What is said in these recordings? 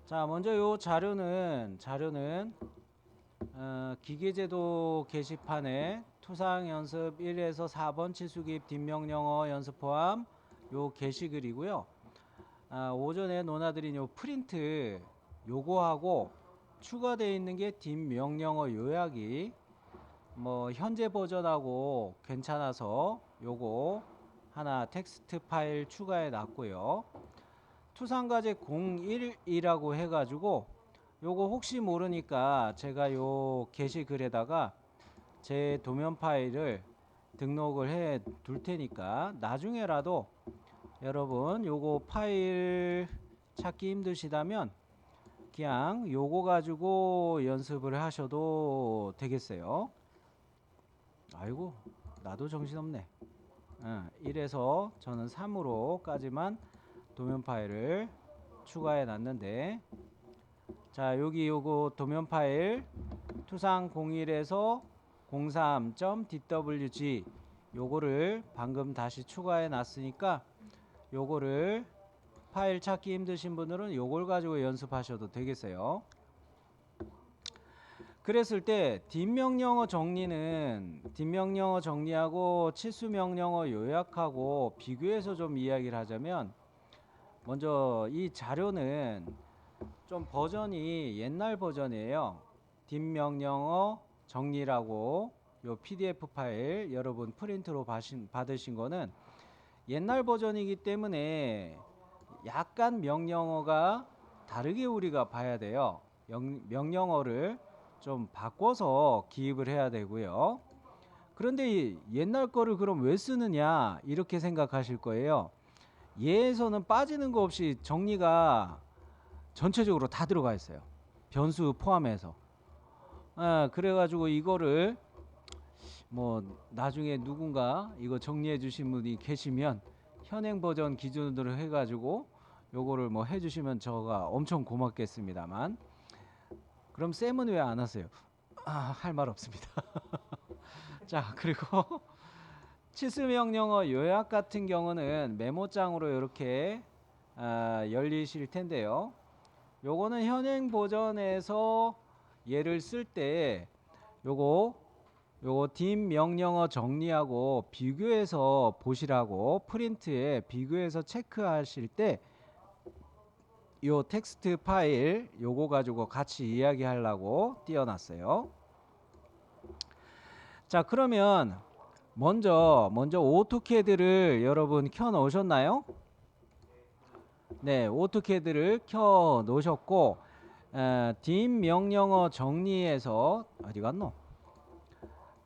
자, 먼저 요 자료는 기계제도 게시판에 투상 연습 1에서 4번 치수기입 뒷명령어 연습 포함 요 게시글이고요. 오전에 논하드린 요 프린트 요거하고 추가되어 있는 게 뒷명령어 요약이 뭐 현재 버전하고 괜찮아서 요거 하나 텍스트 파일 추가해 놨고요. 투상과제 01이라고 해가지고 요거 혹시 모르니까 제가 요 게시글에다가 제 도면 파일을 등록을 해 둘 테니까 나중에라도 여러분 요거 파일 찾기 힘드시다면 그냥 요거 가지고 연습을 하셔도 되겠어요. 아이고 나도 정신없네. 1에서 저는 3으로까지만 도면 파일을 추가해 놨는데, 자 여기 요거 도면 파일 투상 01에서 03.dwg 요거를 방금 다시 추가해 놨으니까 요거를 파일 찾기 힘드신 분들은 요걸 가지고 연습하셔도 되겠어요. 그랬을 때 뒷명령어 정리는 뒷명령어 정리하고 치수명령어 요약하고 비교해서 좀 이야기를 하자면, 먼저 이 자료는 좀 버전이 옛날 버전이에요. 뒷명령어 정리라고 요 PDF 파일 여러분 프린트로 받으신 거는 옛날 버전이기 때문에 약간 명령어가 다르게 우리가 봐야 돼요. 명령어를 좀 바꿔서 기입을 해야 되고요. 그런데 옛날 거를 그럼 왜 쓰느냐 이렇게 생각하실 거예요. 얘에서는 빠지는 거 없이 정리가 전체적으로 다 들어가 있어요. 변수 포함해서. 그래가지고 이거를 뭐 나중에 누군가 이거 정리해 주신 분이 계시면 현행 버전 기준으로 해가지고 요거를 뭐 해주시면 저가 엄청 고맙겠습니다만, 그럼 쌤은 왜 안 하세요? 할 말 없습니다. 자, 그리고 치수명령어 요약 같은 경우는 메모장으로 이렇게 열리실 텐데요. 요거는 현행 버전에서 얘를 쓸 때 요거 뒷명령어 정리하고 비교해서 보시라고 프린트에 비교해서 체크하실 때 요 텍스트 파일 요거 가지고 같이 이야기하려고 띄워놨어요. 자, 그러면 먼저 오토캐드를 여러분 켜 놓으셨나요? 네, 오토캐드를 켜 놓으셨고, 뒷명령어 정리에서 어디 갔노?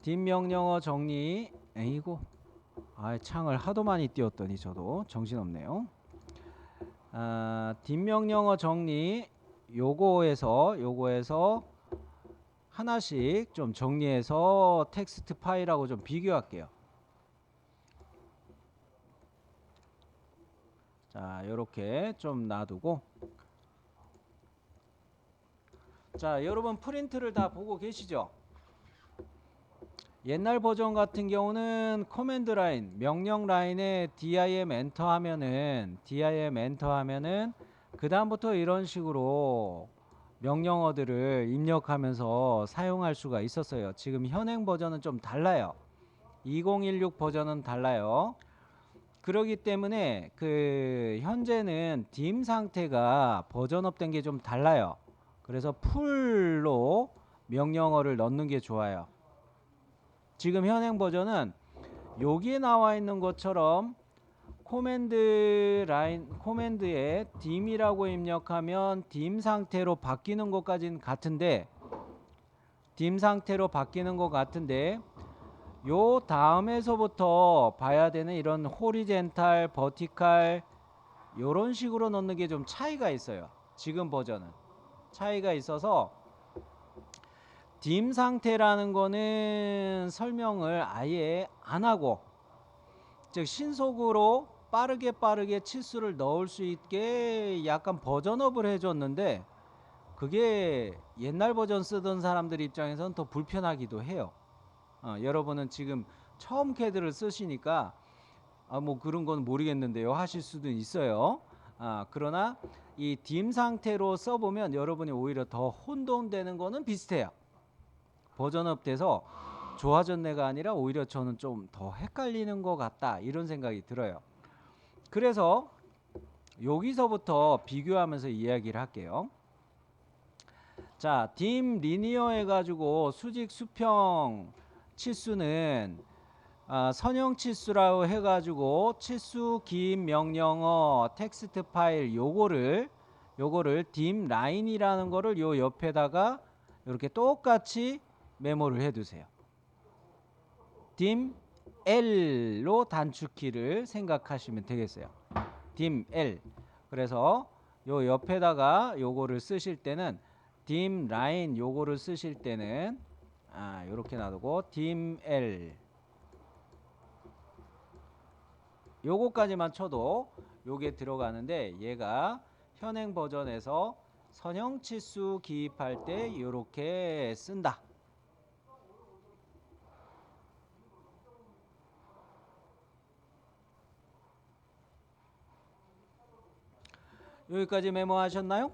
뒷명령어 정리, 에이고, 창을 하도 많이 띄웠더니 저도 정신없네요. 뒷명령어 정리 요거에서 하나씩 좀 정리해서 텍스트 파일하고 좀 비교할게요. 자, 요렇게 좀 놔두고, 자, 여러분 프린트를 다 보고 계시죠? 옛날 버전 같은 경우는 커맨드 라인, 명령 라인에 dim 엔터 하면은 그 다음부터 이런 식으로 명령어들을 입력하면서 사용할 수가 있었어요. 지금 현행 버전은 좀 달라요. 2016 버전은 달라요. 그러기 때문에 그 현재는 dim 상태가 버전업 된 게 좀 달라요. 그래서 풀로 명령어를 넣는 게 좋아요. 지금 현행 버전은 여기에 나와 있는 것처럼 코맨드에 dim이라고 입력하면 dim 상태로 바뀌는 것까지는 같은데, dim 상태로 바뀌는 것 같은데 요 다음에서부터 봐야 되는 이런 호리젠탈, 버티칼 요런 식으로 넣는 게 좀 차이가 있어요. 지금 버전은 차이가 있어서 dim 상태라는 거는 설명을 아예 안 하고, 즉 신속으로 빠르게 치수를 넣을 수 있게 약간 버전업을 해줬는데, 그게 옛날 버전 쓰던 사람들 입장에서는 더 불편하기도 해요. 여러분은 지금 처음 캐드를 쓰시니까 뭐 그런 건 모르겠는데요 하실 수도 있어요. 그러나 이 dim 상태로 써보면 여러분이 오히려 더 혼돈되는 거는 비슷해요. 버전업 돼서 좋아졌네가 아니라 오히려 저는 좀 더 헷갈리는 것 같다 이런 생각이 들어요. 그래서 여기서부터 비교하면서 이야기를 할게요. 자, dim 리니어 해가지고 수직 수평 치수는 선형 치수라고 해가지고 치수 긴 명령어 텍스트 파일 요거를 dim 라인이라는 거를 요 옆에다가 이렇게 똑같이 메모를 해두세요. dim L로 단축키를 생각하시면 되겠어요. dim L. 그래서 요 옆에다가 요거를 쓰실 때는 dim 라인 요거를 쓰실 때는 요렇게 놔두고 dim L 요거까지만 쳐도 요게 들어가는데 얘가 현행 버전에서 선형 치수 기입할 때 요렇게 쓴다. 여기까지 메모하셨나요?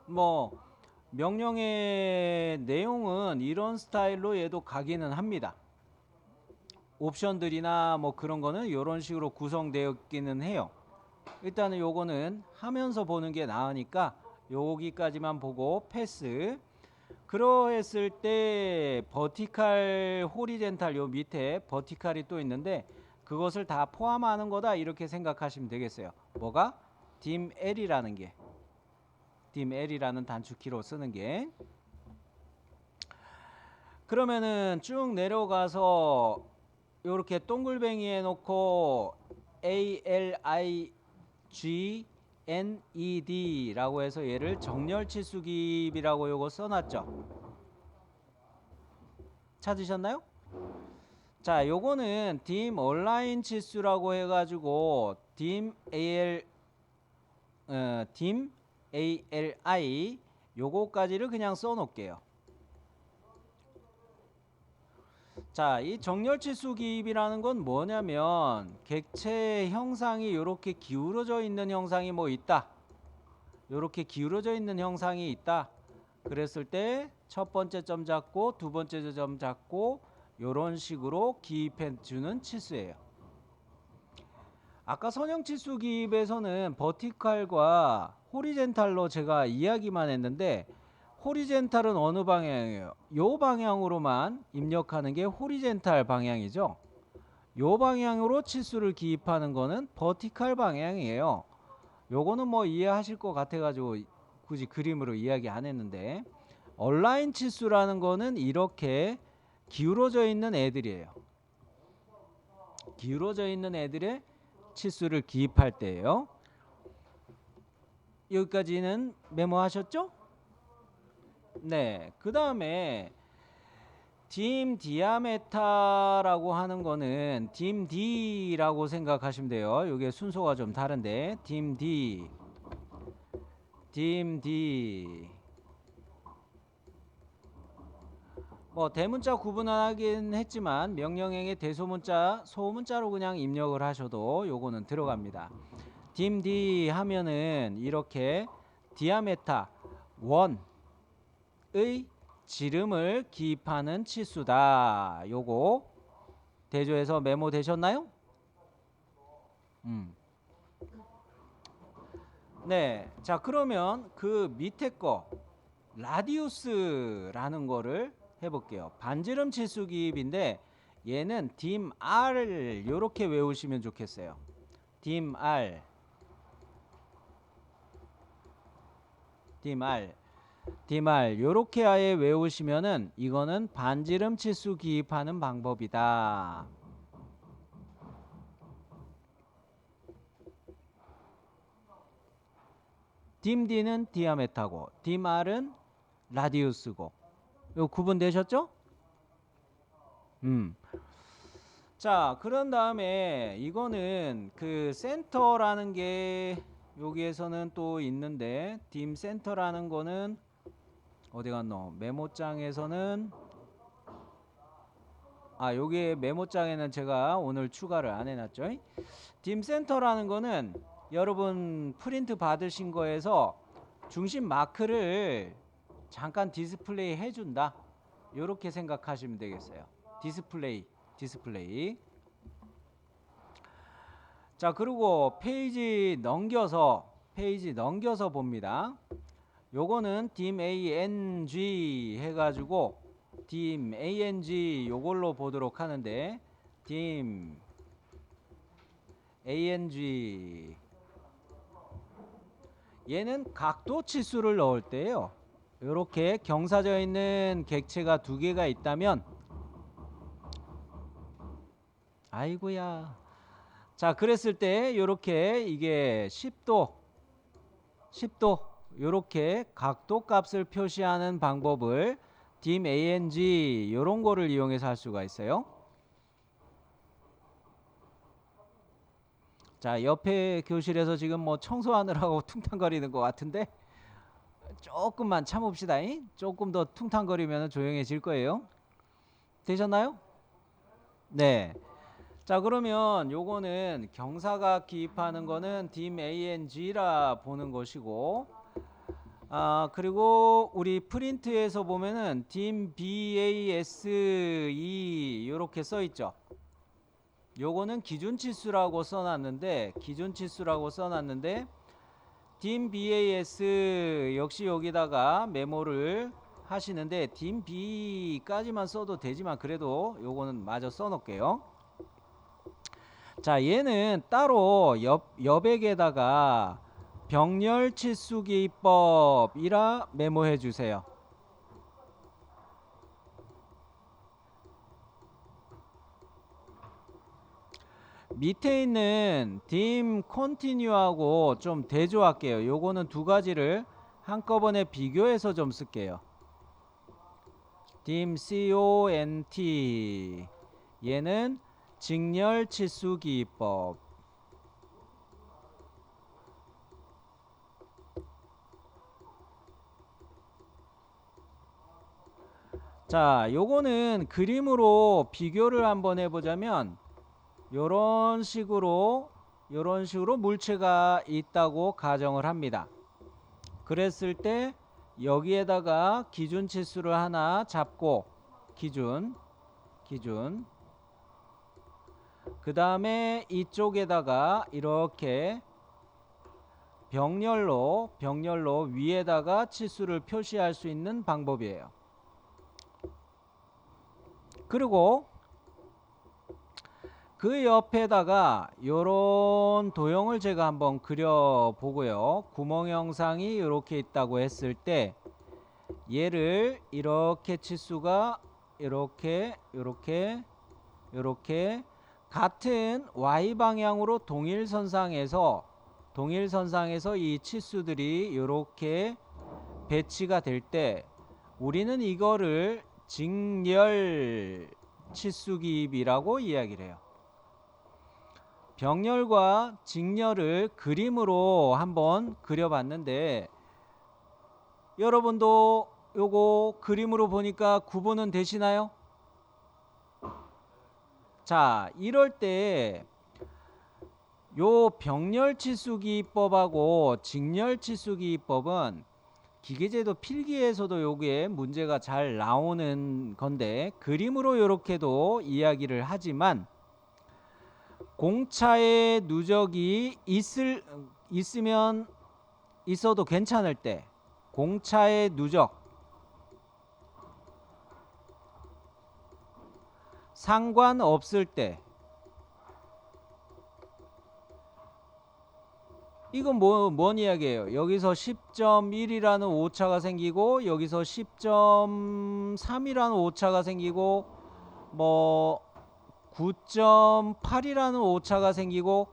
뭐 명령의 내용은 이런 스타일로 얘도 가기는 합니다. 옵션들이나 뭐 그런 거는 이런 식으로 구성되어 있기는 해요. 일단은 요거는 하면서 보는 게 나으니까 여기까지만 보고 패스. 그러했을 때 버티칼, 호리젠탈 요 밑에 버티칼이 또 있는데 그것을 다 포함하는 거다 이렇게 생각하시면 되겠어요. 뭐가? dim L이라는 게 dim L이라는 단축키로 쓰는 게. 그러면은 쭉 내려가서 요렇게 동글뱅이 해놓고 ALIGNED 라고 해서 얘를 정렬 치수 기입이라고 요거 써놨죠. 찾으셨나요? 자, 요거는 dim 얼라인 치수라고 해가지고 dim ALI 요거까지를 그냥 써놓을게요. 자, 이 정렬치수 기입이라는 건 뭐냐면 객체 형상이 이렇게 기울어져 있는 형상이 뭐 있다. 이렇게 기울어져 있는 형상이 있다. 그랬을 때 첫 번째 점 잡고 두 번째 점 잡고 이런 식으로 기입해 주는 치수예요. 아까 선형치수 기입에서는 버티칼과 호리젠탈로 제가 이야기만 했는데 호리젠탈은 어느 방향이에요? 요 방향으로만 입력하는 게 호리젠탈 방향이죠. 요 방향으로 치수를 기입하는 거는 버티칼 방향이에요. 요거는 뭐 이해하실 것 같아가지고 굳이 그림으로 이야기 안 했는데 얼라인 치수라는 거는 이렇게 기울어져 있는 애들이에요. 기울어져 있는 애들의 치수를 기입할 때예요. 여기까지는 메모하셨죠? 네, 그 다음에 dim diameter라고 하는 거는 dim d라고 생각하시면 돼요. 이게 순서가 좀 다른데 dim d 뭐 대문자 구분은 하긴 했지만 명령행의 대소문자 소문자로 그냥 입력을 하셔도 요거는 들어갑니다. dim d 하면은 이렇게 diameter 원의 지름을 기입하는 치수다. 요거 대조해서 메모 되셨나요? 네. 자, 그러면 그 밑에 거 라디우스라는 거를 해볼게요. 반지름 치수 기입인데 얘는 dim r 요렇게 외우시면 좋겠어요. dim r 요렇게 아예 외우시면은 이거는 반지름 치수 기입하는 방법이다. dim d는 디아메타고 dim r은 라디우스고. 요 구분되셨죠? 자, 그런 다음에 이거는 그 센터라는 게 여기에서는 또 있는데 dim 센터라는 거는 어디 갔노? 메모장에서는 여기에 메모장에는 제가 오늘 추가를 안 해놨죠. dim 센터라는 거는 여러분 프린트 받으신 거에서 중심 마크를 잠깐 디스플레이 해준다. 이렇게 생각하시면 되겠어요. 디스플레이. 자, 그리고 페이지 넘겨서 봅니다. 요거는 dimang 해가지고 dimang 요걸로 보도록 하는데, dimang 얘는 각도 치수를 넣을 때요, 이렇게 경사져 있는 객체가 두 개가 있다면, 아이고야, 자, 그랬을 때 이렇게 이게 10도 이렇게 각도 값을 표시하는 방법을 dimang 요런 거를 이용해서 할 수가 있어요. 자, 옆에 교실에서 지금 뭐 청소하느라고 퉁탕거리는 것 같은데 조금만 참읍시다. 조금 더 퉁탕거리면 조용해질 거예요. 되셨나요? 네. 자, 그러면 요거는 경사가 기입하는 거는 dimang라 보는 것이고, 그리고 우리 프린트에서 보면은 dimbase 요렇게 써 있죠. 요거는 기준치수라고 써놨는데 dimbase 역시 여기다가 메모를 하시는데 dimb까지만 써도 되지만 그래도 요거는 마저 써놓을게요. 자, 얘는 따로 여백에다가 병렬치수기법이라 메모해 주세요. 밑에 있는 dim continue하고 좀 대조할게요. 요거는 두 가지를 한꺼번에 비교해서 좀 쓸게요. dim cont 얘는 직렬치수기법. 자, 요거는 그림으로 비교를 한번 해보자면 요런 식으로 물체가 있다고 가정을 합니다. 그랬을 때 여기에다가 기준치수를 하나 잡고 기준 그 다음에 이쪽에다가 이렇게 병렬로 위에다가 치수를 표시할 수 있는 방법이에요. 그리고 그 옆에다가 요런 도형을 제가 한번 그려보고요. 구멍 형상이 이렇게 있다고 했을 때 얘를 이렇게 치수가 이렇게 같은 Y방향으로 동일선상에서 이 치수들이 이렇게 배치가 될 때 우리는 이거를 직렬 치수기입이라고 이야기를 해요. 병렬과 직렬을 그림으로 한번 그려봤는데 여러분도 요거 그림으로 보니까 구분은 되시나요? 자, 이럴 때 요 병렬치수기법하고 직렬치수기법은 기계제도 필기에서도 요게 문제가 잘 나오는 건데 그림으로 이렇게도 이야기를 하지만 공차의 누적이 있어도 괜찮을 때, 공차의 누적 상관없을 때, 이건 뭔 이야기예요? 여기서 10.1이라는 오차가 생기고 여기서 10.3이라는 오차가 생기고 뭐 9.8이라는 오차가 생기고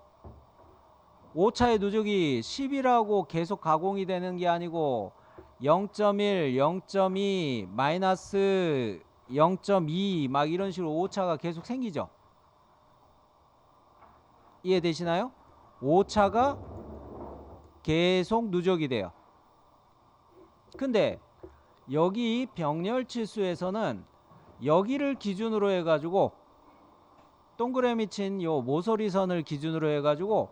오차의 누적이 10이라고 계속 가공이 되는 게 아니고 0.1, 0.2, 마이너스 0.2 막 이런 식으로 오차가 계속 생기죠. 이해되시나요? 오차가 계속 누적이 돼요. 근데 여기 병렬치수에서는 여기를 기준으로 해가지고 동그라미 친 요 모서리선을 기준으로 해가지고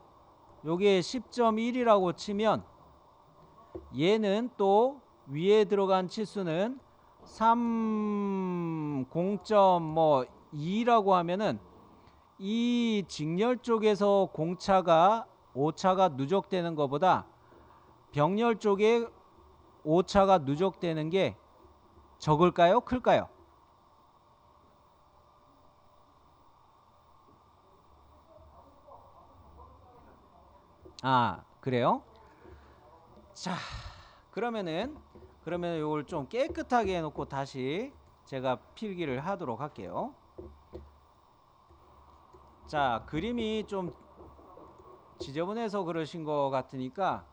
요게 10.1이라고 치면 얘는 또 위에 들어간 치수는 0.2라고 하면은 이 직렬 쪽에서 공차가 오차가 누적되는 것보다 병렬 쪽에 오차가 누적되는 게 적을까요? 클까요? 아, 그래요? 자, 그러면 이걸 좀 깨끗하게 해놓고 다시 제가 필기를 하도록 할게요. 자, 그림이 좀 지저분해서 그러신 것 같으니까,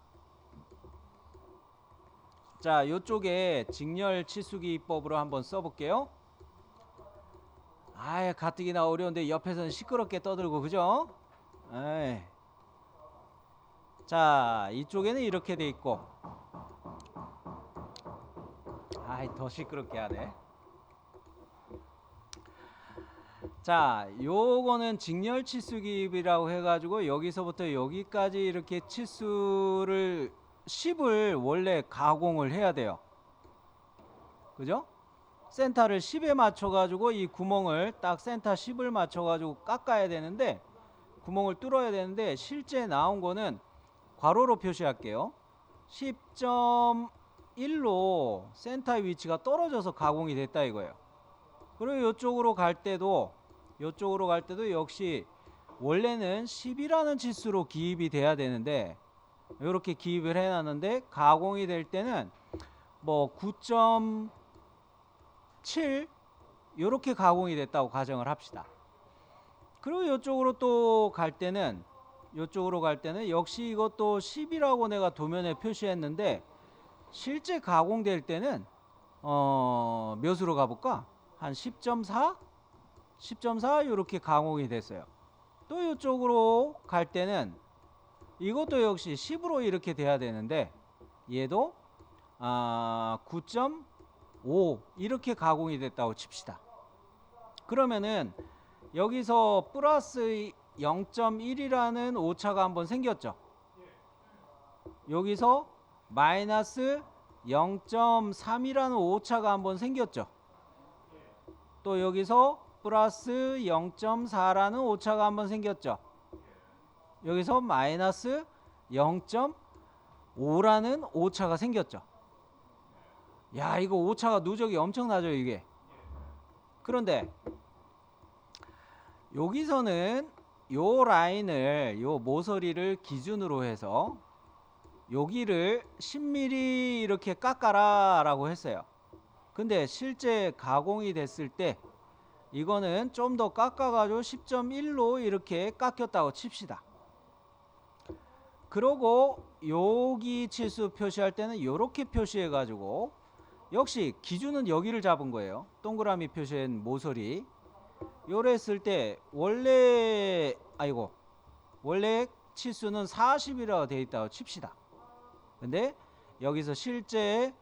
자, 요쪽에 직렬 치수기법으로 한번 써볼게요. 아예 가뜩이나 어려운데 옆에서는 시끄럽게 떠들고, 그죠? 에이. 자, 이쪽에는 이렇게 돼 있고, 아이 더 시끄럽게 하네. 자, 요거는 직렬 치수기입이라고 해가지고 여기서부터 여기까지 이렇게 치수를 10을 원래 가공을 해야 돼요. 그죠? 센터를 10에 맞춰가지고 이 구멍을 딱 센터 10을 맞춰가지고 깎아야 되는데, 구멍을 뚫어야 되는데, 실제 나온 거는 괄호로 표시할게요. 10.1로 센터의 위치가 떨어져서 가공이 됐다 이거예요. 그리고 이쪽으로 갈 때도 역시 원래는 10이라는 치수로 기입이 돼야 되는데, 이렇게 기입을 해놨는데 가공이 될 때는 뭐 9.7 이렇게 가공이 됐다고 가정을 합시다. 그리고 이쪽으로 또 갈 때는 역시 이것도 10이라고 내가 도면에 표시했는데, 실제 가공될 때는 몇으로 가볼까? 한 10.4 이렇게 가공이 됐어요. 또 이쪽으로 갈 때는 이것도 역시 10으로 이렇게 돼야 되는데, 얘도 9.5 이렇게 가공이 됐다고 칩시다. 그러면은 여기서 플러스 0.1이라는 오차가 한번 생겼죠. 여기서 마이너스 0.3이라는 오차가 한번 생겼죠. 또 여기서 플러스 0.4라는 오차가 한번 생겼죠. 여기서 마이너스 0.5라는 오차가 생겼죠. 야, 이거 오차가 누적이 엄청나죠, 이게. 그런데 여기서는 요 라인을, 요 모서리를 기준으로 해서 여기를 10mm 이렇게 깎아라 라고 했어요. 근데 실제 가공이 됐을 때 이거는 좀 더 깎아가지고 10.1로 이렇게 깎였다고 칩시다. 그러고 여기 치수 표시할 때는 이렇게 표시해가지고, 역시 기준은 여기를 잡은 거예요. 동그라미 표시한 모서리. 요랬을 때 원래 치수는 40이라고 되어 있다고 칩시다. 근데 여기서 실제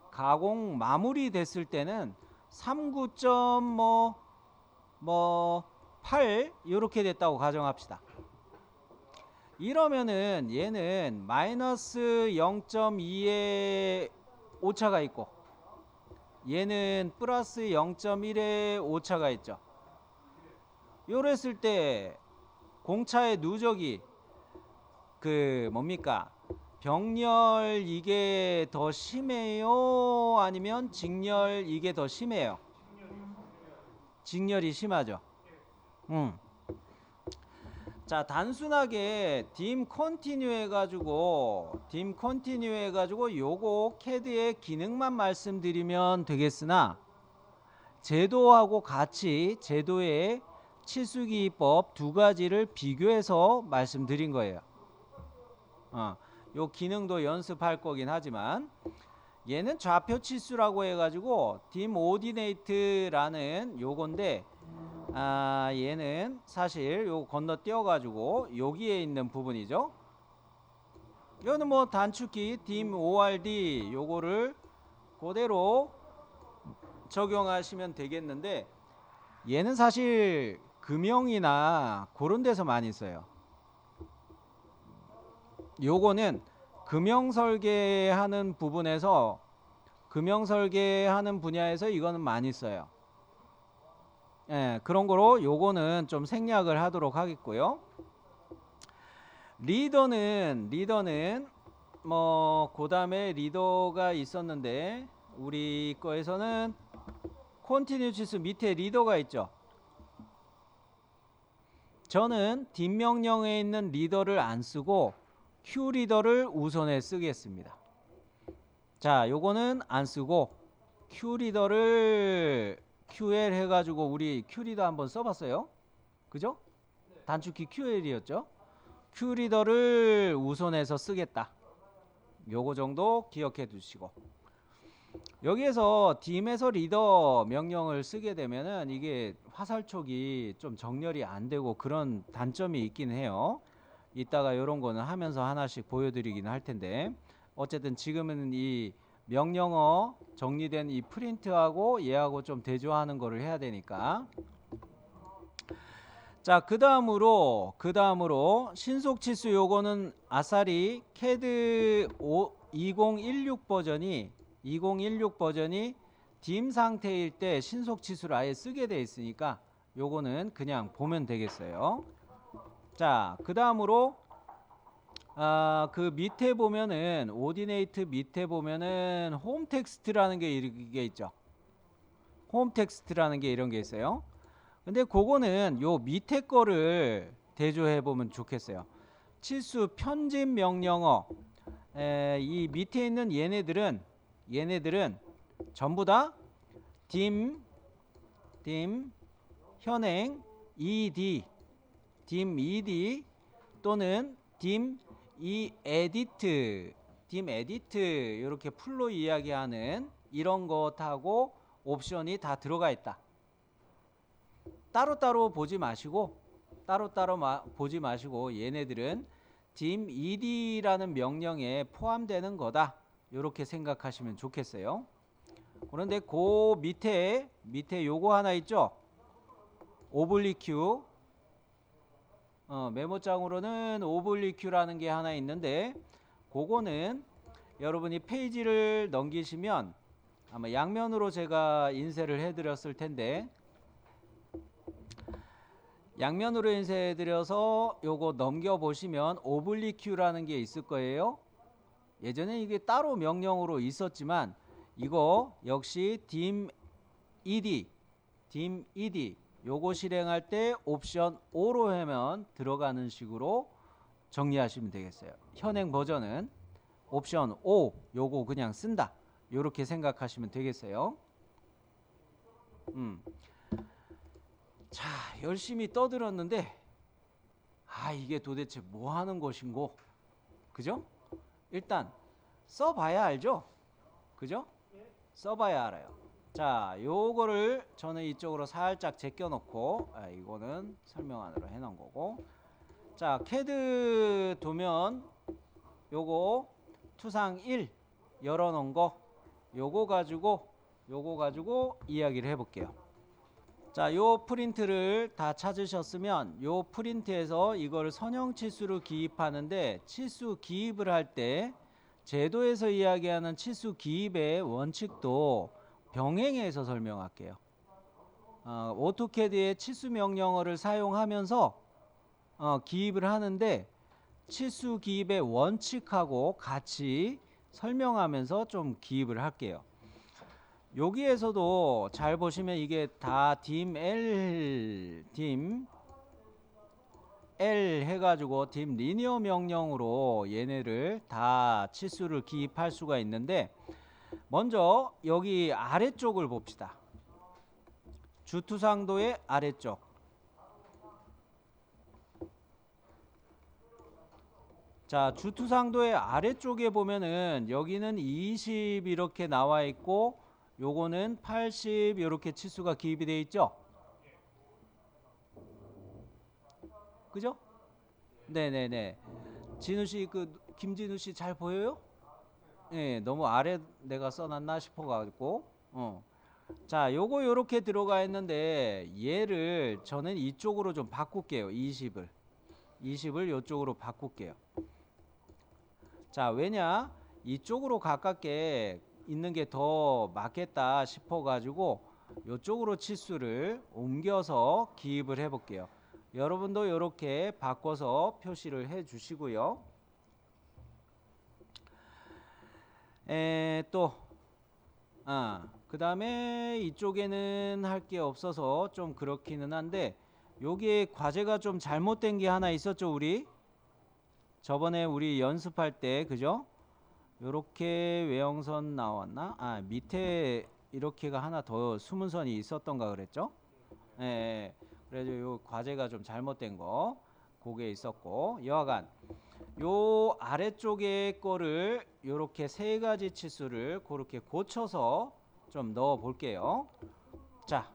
가공 마무리 됐을 때는 39.8 이렇게 됐다고 가정합시다. 이러면은 얘는 마이너스 0.2의 오차가 있고, 얘는 플러스 0.1의 오차가 있죠. 요랬을 때 공차의 누적이 뭡니까? 병렬 이게 더 심해요? 아니면 직렬 이게 더 심해요? 직렬이 심하죠. 자, 단순하게 dim 컨티뉴 해가지고 요거 CAD의 기능만 말씀드리면 되겠으나, 제도하고 같이 제도의 치수기법 두 가지를 비교해서 말씀드린 거예요. 요 기능도 연습할 거긴 하지만, 얘는 좌표 치수라고 해가지고 dim 오디네이트라는 요건데, 얘는 사실 요 건너뛰어 가지고 여기에 있는 부분이죠. 이거는 뭐 단축키 dim ord 요거를 그대로 적용하시면 되겠는데, 얘는 사실 금형이나 그런 데서 많이 써요. 요거는 금형 설계하는 부분에서 금형 설계하는 분야에서 이거는 많이 써요. 예, 그런 거로 요거는 좀 생략을 하도록 하겠고요. 리더는 뭐 그다음에 리더가 있었는데 우리 거에서는 컨티뉴 치수 밑에 리더가 있죠. 저는 뒷명령에 있는 리더를 안 쓰고 Q 리더를 우선에 쓰겠습니다. 자, 요거는 안 쓰고 Q 리더를 QL 해가지고 우리 Q 리더 한번 써봤어요. 그죠? 단축키 QL이었죠. Q 리더를 우선해서 쓰겠다. 요거 정도 기억해 두시고, 여기에서 딤에서 리더 명령을 쓰게 되면은 이게 화살촉이 좀 정렬이 안 되고 그런 단점이 있긴 해요. 이따가 요런 거는 하면서 하나씩 보여드리긴 할 텐데, 어쨌든 지금은 이 명령어 정리된 이 프린트하고 얘하고 좀 대조하는 거를 해야 되니까. 자, 그 다음으로 신속치수, 요거는 아싸리 CAD 2016 버전이 딤 상태일 때 신속치수를 아예 쓰게 돼 있으니까 요거는 그냥 보면 되겠어요. 자, 그 다음으로 그 밑에 보면은 오디네이트 밑에 보면은 홈 텍스트라는 게 이게 있죠. 홈 텍스트라는 게 이런 게 있어요. 근데 그거는 요 밑에 거를 대조해 보면 좋겠어요. 치수 편집 명령어, 이 밑에 있는 얘네들은 전부 다 딤 현행 ed 또는 딤 에디트 이렇게 풀로 이야기하는 이런 것하고 옵션이 다 들어가 있다. 따로따로 보지 마시고 얘네들은 딤 ed라는 명령에 포함되는 거다. 이렇게 생각하시면 좋겠어요. 그런데 그 밑에 요거 하나 있죠. 오블리큐, 메모장으로는 오블리큐라는 게 하나 있는데, 그거는 여러분이 페이지를 넘기시면 아마 양면으로 제가 인쇄를 해드렸을 텐데, 양면으로 인쇄해드려서 요거 넘겨보시면 오블리큐라는 게 있을 거예요. 예전에 이게 따로 명령으로 있었지만 이거 역시 딤 ed 요거 실행할 때 옵션 5로 하면 들어가는 식으로 정리하시면 되겠어요. 현행 버전은 옵션 5 요거 그냥 쓴다. 요렇게 생각하시면 되겠어요. 자, 열심히 떠들었는데 이게 도대체 뭐 하는 것인고, 그죠? 일단 써봐야 알죠? 그죠? 써봐야 알아요. 자, 요거를 저는 이쪽으로 살짝 제껴 놓고, 이거는 설명안으로 해놓은 거고, 자, CAD 도면 요거 투상 1 열어놓은 거 요거 가지고 이야기를 해볼게요. 자, 요 프린트를 다 찾으셨으면 요 프린트에서 이걸 선형 치수로 기입하는데, 치수 기입을 할 때 제도에서 이야기하는 치수 기입의 원칙도 병행해서 설명할게요. 오토캐드의 치수 명령어를 사용하면서 기입을 하는데, 치수 기입의 원칙하고 같이 설명하면서 좀 기입을 할게요. 여기에서도 잘 보시면 이게 다 딤 L 해가지고 딤 리니어 명령으로 얘네를 다 치수를 기입할 수가 있는데, 먼저 여기 아래쪽을 봅시다. 주투상도의 아래쪽. 자, 주투상도의 아래쪽에 보면은 여기는 20 이렇게 나와 있고 요거는 80 이렇게 치수가 기입이 되어 있죠. 그죠? 네네네. 진우씨, 김진우씨 잘 보여요? 네, 너무 아래 내가 써놨나 싶어가지고. 자, 요거 요렇게 들어가 있는데 얘를 저는 이쪽으로 좀 바꿀게요. 20을 요쪽으로 바꿀게요. 자, 왜냐? 이쪽으로 가깝게 있는 게 더 맞겠다 싶어 가지고 이쪽으로 치수를 옮겨서 기입을 해 볼게요. 여러분도 이렇게 바꿔서 표시를 해 주시고요. 또 그 다음에 이쪽에는 할 게 없어서 좀 그렇기는 한데, 여기에 과제가 좀 잘못된 게 하나 있었죠. 우리 저번에 우리 연습할 때, 그죠? 요렇게 외형선 나왔나? 밑에 이렇게가 하나 더 숨은 선이 있었던가 그랬죠? 예. 그래서 요 과제가 좀 잘못된 거 그게 있었고, 여하간 요 아래쪽에 거를 요렇게 세 가지 치수를 그렇게 고쳐서 좀 넣어 볼게요. 자,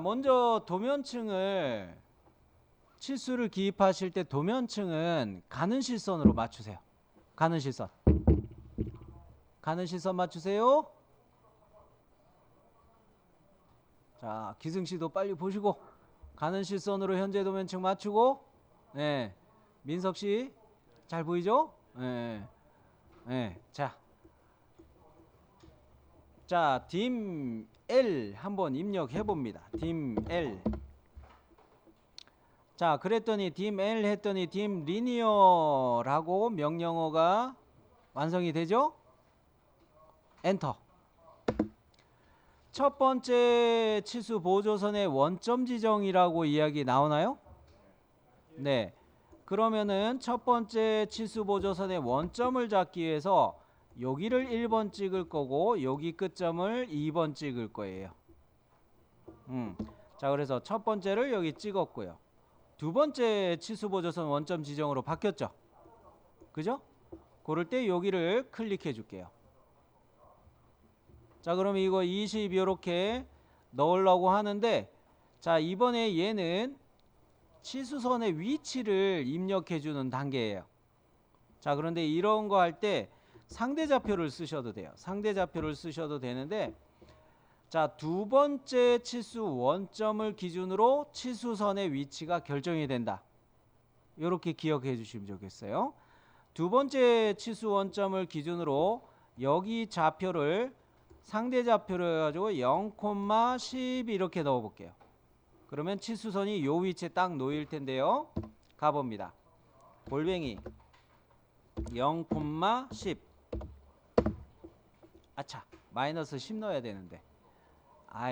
먼저 도면층을 치수를 기입하실 때 도면층은 가는 실선으로 맞추세요. 가는 실선. 가는 실선 맞추세요. 자, 기승씨도 빨리 보시고 가는 실선으로 현재 도면층 맞추고, 네, 민석씨 잘 보이죠? 네, 네. 자, dim L 한번 입력해 봅니다. dim L. 자, 그랬더니 dim L 했더니 dim linear라고 명령어가 완성이 되죠? 엔터. 첫 번째 치수 보조선의 원점 지정이라고 이야기 나오나요? 네. 그러면은 첫 번째 치수 보조선의 원점을 잡기 위해서 여기를 1번 찍을 거고 여기 끝점을 2번 찍을 거예요. 자, 그래서 첫 번째를 여기 찍었고요. 두 번째 치수 보조선 원점 지정으로 바뀌었죠? 그죠? 그럴 때 여기를 클릭해 줄게요. 자, 그럼 이거 20 이렇게 넣으려고 하는데, 자, 이번에 얘는 치수선의 위치를 입력해 주는 단계예요. 자, 그런데 이런 거 할 때 상대좌표를 쓰셔도 돼요. 상대좌표를 쓰셔도 되는데, 자, 두 번째 치수 원점을 기준으로 치수선의 위치가 결정이 된다. 이렇게 기억해 주시면 좋겠어요. 두 번째 치수 원점을 기준으로 여기 좌표를 상대좌표로 해가지고 0,10 이렇게 넣어 볼게요. 그러면 치수선이 요 위치에 딱 놓일 텐데요. 가봅니다. 골뱅이 0,10. 아차, 마이너스 10 넣어야 되는데,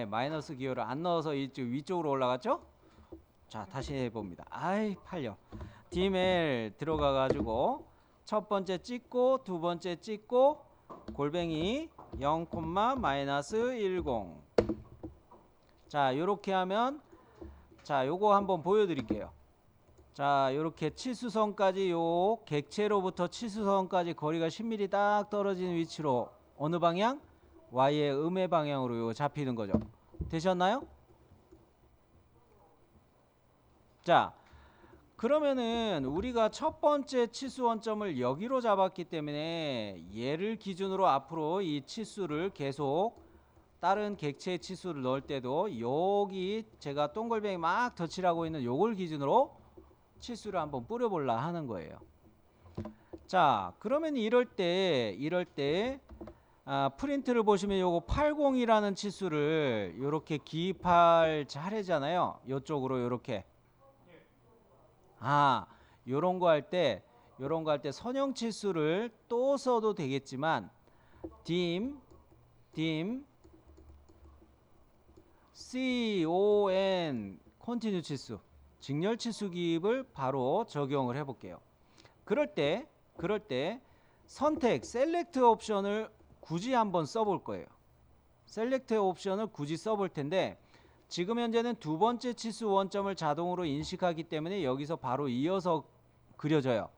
마이너스 기호를 안 넣어서 이쪽 위쪽으로 올라갔죠? 자, 다시 해봅니다. 팔려. dim 들어가 가지고 첫 번째 찍고 두 번째 찍고 골뱅이 0,-10. 자, 요렇게 하면, 자, 요거 한번 보여드릴게요. 자, 요렇게 치수선까지, 요 객체로부터 치수선까지 거리가 10mm 딱 떨어지는 위치로 어느 방향? Y의 음의 방향으로 요 잡히는 거죠. 되셨나요? 자, 그러면은 우리가 첫 번째 치수 원점을 여기로 잡았기 때문에 얘를 기준으로 앞으로 이 치수를 계속 다른 객체의 치수를 넣을 때도 여기 제가 동글뱅이 막 덧칠하고 있는 요걸 기준으로 치수를 한번 뿌려볼라 하는 거예요. 자, 그러면 이럴 때 프린트를 보시면 요거 80이라는 치수를 요렇게 기입할 차례잖아요. 요쪽으로 요렇게. 요런 거 할 때 선형 치수를 또 써도 되겠지만 dim con 컨티뉴 치수, 직렬 치수 기입을 바로 적용을 해 볼게요. 그럴 때 선택 셀렉트 옵션을 굳이 한번 써볼 거예요. 셀렉트 옵션을 굳이 써볼 텐데, 지금 현재는 두 번째 치수 원점을 자동으로 인식하기 때문에 여기서 바로 이어서 그려져요.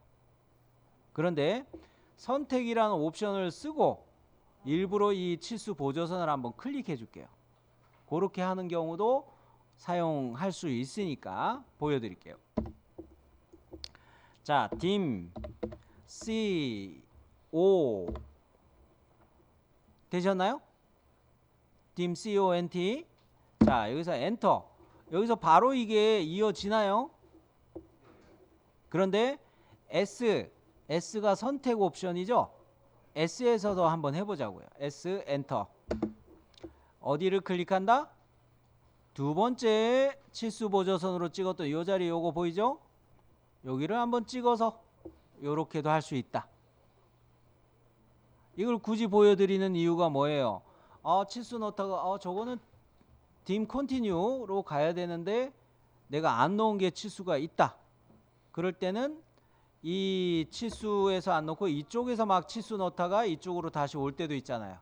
그런데 선택이라는 옵션을 쓰고 일부러 이 치수 보조선을 한번 클릭해 줄게요. 그렇게 하는 경우도 사용할 수 있으니까 보여드릴게요. 자, dim co 되셨나요? dim cont. 자, 여기서 엔터. 여기서 바로 이게 이어지나요? 그런데 S가 선택 옵션이죠. S에서도 한번 해보자고요. S 엔터. 어디를 클릭한다? 두 번째 치수 보조선으로 찍었던 이 자리 요거 보이죠? 여기를 한번 찍어서 요렇게도 할 수 있다. 이걸 굳이 보여드리는 이유가 뭐예요? 치수 넣다가 저거는 dim continue로 가야 되는데 내가 안 넣은 게 치수가 있다. 그럴 때는 이 치수에서 안 넣고 이쪽에서 막 치수 넣다가 이쪽으로 다시 올 때도 있잖아요.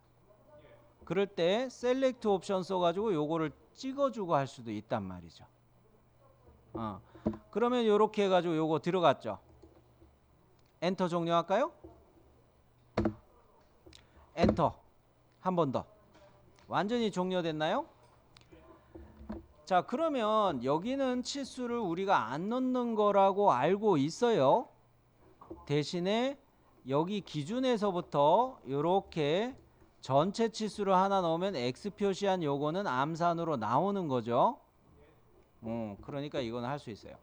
그럴 때 셀렉트 옵션 써가지고 요거를 찍어주고 할 수도 있단 말이죠. 그러면 요렇게 해가지고 요거 들어갔죠. 엔터 종료할까요? 엔터. 한 번 더. 완전히 종료됐나요? 자, 그러면 여기는 치수를 우리가 안 넣는 거라고 알고 있어요. 대신에 여기 기준에서부터 이렇게 전체 치수를 하나 넣으면 X 표시한 요거는 암산으로 나오는 거죠. 그러니까 이거는 할 수 있어요.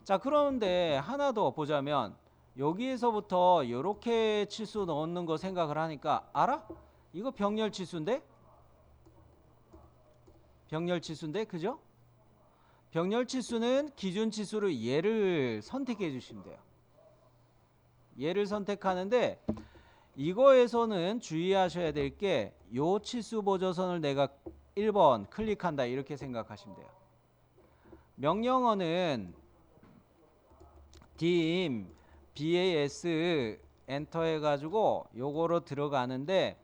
자, 그런데 하나 더 보자면 여기에서부터 이렇게 치수 넣는 거 생각을 하니까 알아? 이거 병렬 치수인데? 병렬 치수인데, 그죠? 병렬 치수는 기준 치수로 얘를 선택해 주시면 돼요. 얘를 선택하는데 이거에서는 주의하셔야 될 게 요 치수 보조선을 내가 1번 클릭한다 이렇게 생각하시면 돼요. 명령어는 dim bas 엔터 해가지고 요거로 들어가는데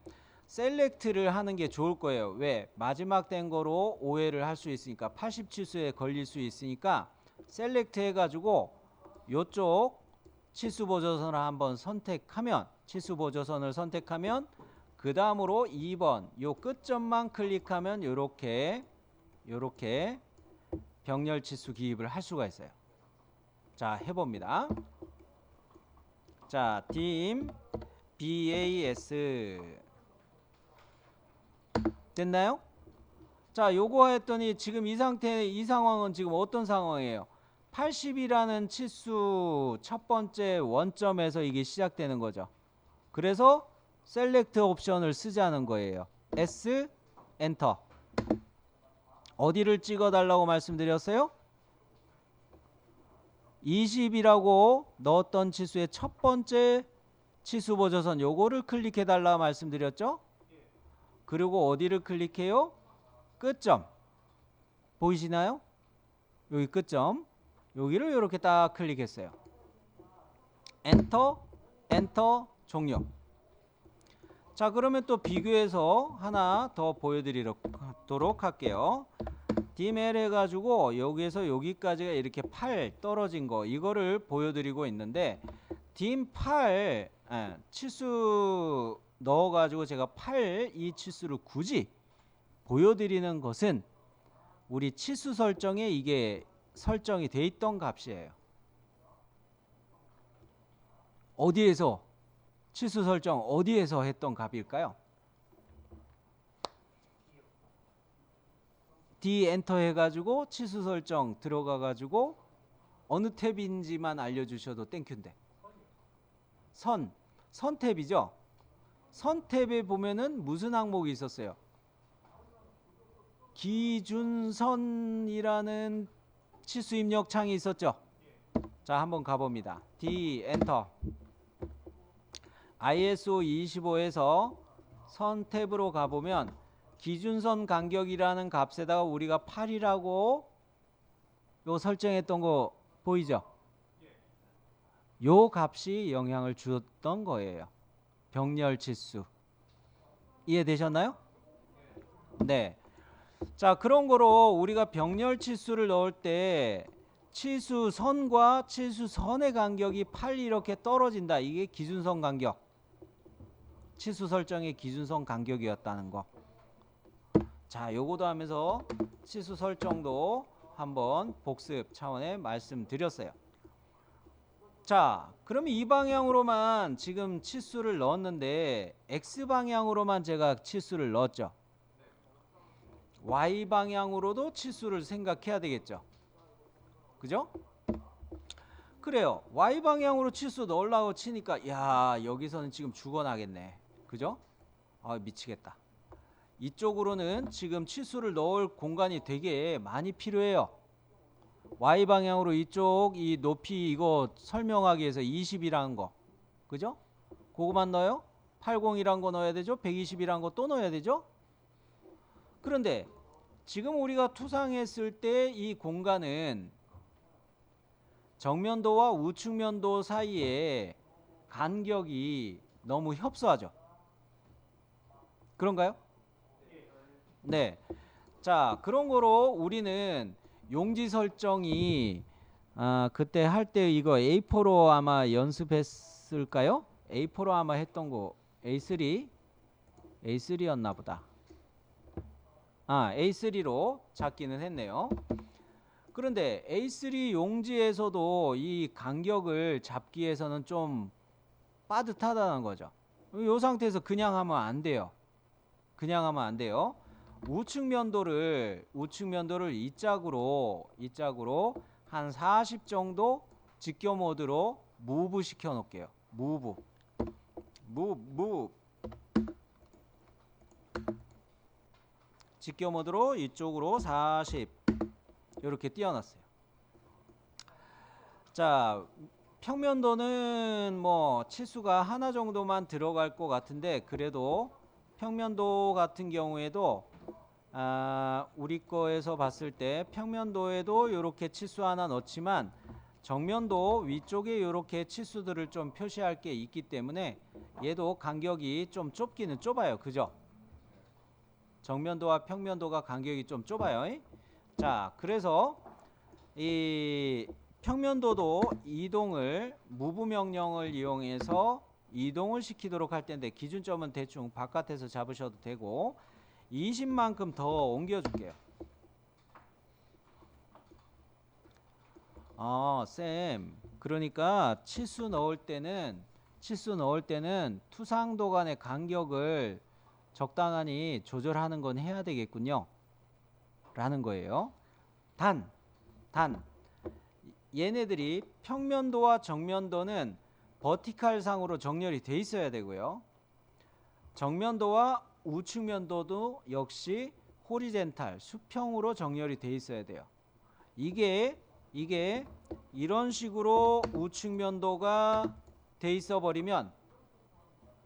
셀렉트를 하는 게 좋을 거예요. 왜? 마지막 된 거로 오해를 할 수 있으니까 80치수에 걸릴 수 있으니까 셀렉트 해가지고 요쪽 치수 보조선을 한번 선택하면 치수 보조선을 선택하면 그 다음으로 2번 요 끝점만 클릭하면 요렇게 병렬 치수 기입을 할 수가 있어요. 자, 해봅니다. 자, dim bas 됐나요? 자, 요거 했더니 지금 이 상황은 지금 어떤 상황이에요? 80이라는 치수 첫 번째 원점에서 이게 시작되는 거죠. 그래서 셀렉트 옵션을 쓰자는 거예요. S 엔터. 어디를 찍어 달라고 말씀드렸어요? 20이라고 넣었던 치수의 첫 번째 치수 보조선 요거를 클릭해 달라고 말씀드렸죠? 그리고 어디를 클릭해요? 끝점. 보이시나요? 여기 끝점. 여기를 이렇게 딱 클릭했어요. 엔터, 엔터, 종료. 자, 그러면 또 비교해서 하나 더 보여드리도록 할게요. dim 해가지고 여기에서 여기까지가 이렇게 8 떨어진 거 이거를 보여드리고 있는데 dim 8 치수 넣어가지고 제가 8 이 치수를 굳이 보여드리는 것은 우리 치수 설정에 이게 설정이 돼 있던 값이에요. 어디에서 치수 설정 어디에서 했던 값일까요? D 엔터 해가지고 치수 설정 들어가가지고 어느 탭인지만 알려주셔도 땡큐인데 선 탭이죠. 선 탭에 보면은 무슨 항목이 있었어요? 기준선이라는 치수 입력 창이 있었죠. 자, 한번 가봅니다. D 엔터. ISO 25에서 선 탭으로 가보면 기준선 간격이라는 값에다가 우리가 8이라고 요 설정했던 거 보이죠? 요 값이 영향을 주었던 거예요. 병렬 치수. 이해되셨나요? 네. 자, 그런 거로 우리가 병렬 치수를 넣을 때 치수선과 치수선의 간격이 8 이렇게 떨어진다. 이게 기준선 간격. 치수 설정의 기준선 간격이었다는 거. 자, 요거도 하면서 치수 설정도 한번 복습 차원에 말씀드렸어요. 자, 그러면 이 방향으로만 지금 치수를 넣었는데 X 방향으로만 제가 치수를 넣었죠. Y 방향으로도 치수를 생각해야 되겠죠. 그죠? 그래요. y 방향으로 치수 넣으려고 치니까 야 여기서는 지금 죽어나겠네. 그죠? 아 미치겠다. 이쪽으로는 지금 치수를 넣을 공간이 되게 많이 필요해요. y 방향으로 이쪽 이 높이 이거 설명하기 위해서 20이라는 거 그죠? 그거만 넣어요? 80이란 거 넣어야 되죠? 120이란 거 또 넣어야 되죠? 그런데 지금 우리가 투상했을 때 이 공간은 정면도와 우측면도 사이에 간격이 너무 협소하죠. 그런가요? 네. 자, 그런 거로 우리는 용지 설정이 그때 할 때 이거 A4로 아마 연습했을까요? A4로 아마 했던 거 A3였나 보다. A3로 잡기는 했네요. 그런데 A3 용지에서도 이 간격을 잡기 위해서는 좀 빠듯하다는 거죠. 이 상태에서 그냥 하면 안 돼요. 그냥 하면 안 돼요. 우측면도를 이짝으로 한 40 정도 직교 모드로 무브 시켜 놓을게요. 무브 직교 모드로 이쪽으로 40 이렇게 띄워놨어요. 자, 평면도는 뭐 치수가 하나 정도만 들어갈 것 같은데 그래도 평면도 같은 경우에도 우리 거에서 봤을 때 평면도에도 이렇게 치수 하나 넣지만 정면도 위쪽에 이렇게 치수들을 좀 표시할 게 있기 때문에 얘도 간격이 좀 좁기는 좁아요. 그죠? 정면도와 평면도가 간격이 좀 좁아요. 자, 그래서 이 평면도도 이동을 무브 명령을 이용해서 이동을 시키도록 할 텐데 기준점은 대충 바깥에서 잡으셔도 되고 20만큼 더 옮겨줄게요. 쌤, 그러니까 치수 넣을 때는 투상도 간의 간격을 적당히 조절하는 건 해야 되겠군요. 라는 거예요. 단 얘네들이 평면도와 정면도는 버티칼 상으로 정렬이 돼 있어야 되고요. 정면도와 우측면도도 역시 호리젠탈 수평으로 정렬이 돼 있어야 돼요. 이게 이런 식으로 우측면도가 돼 있어 버리면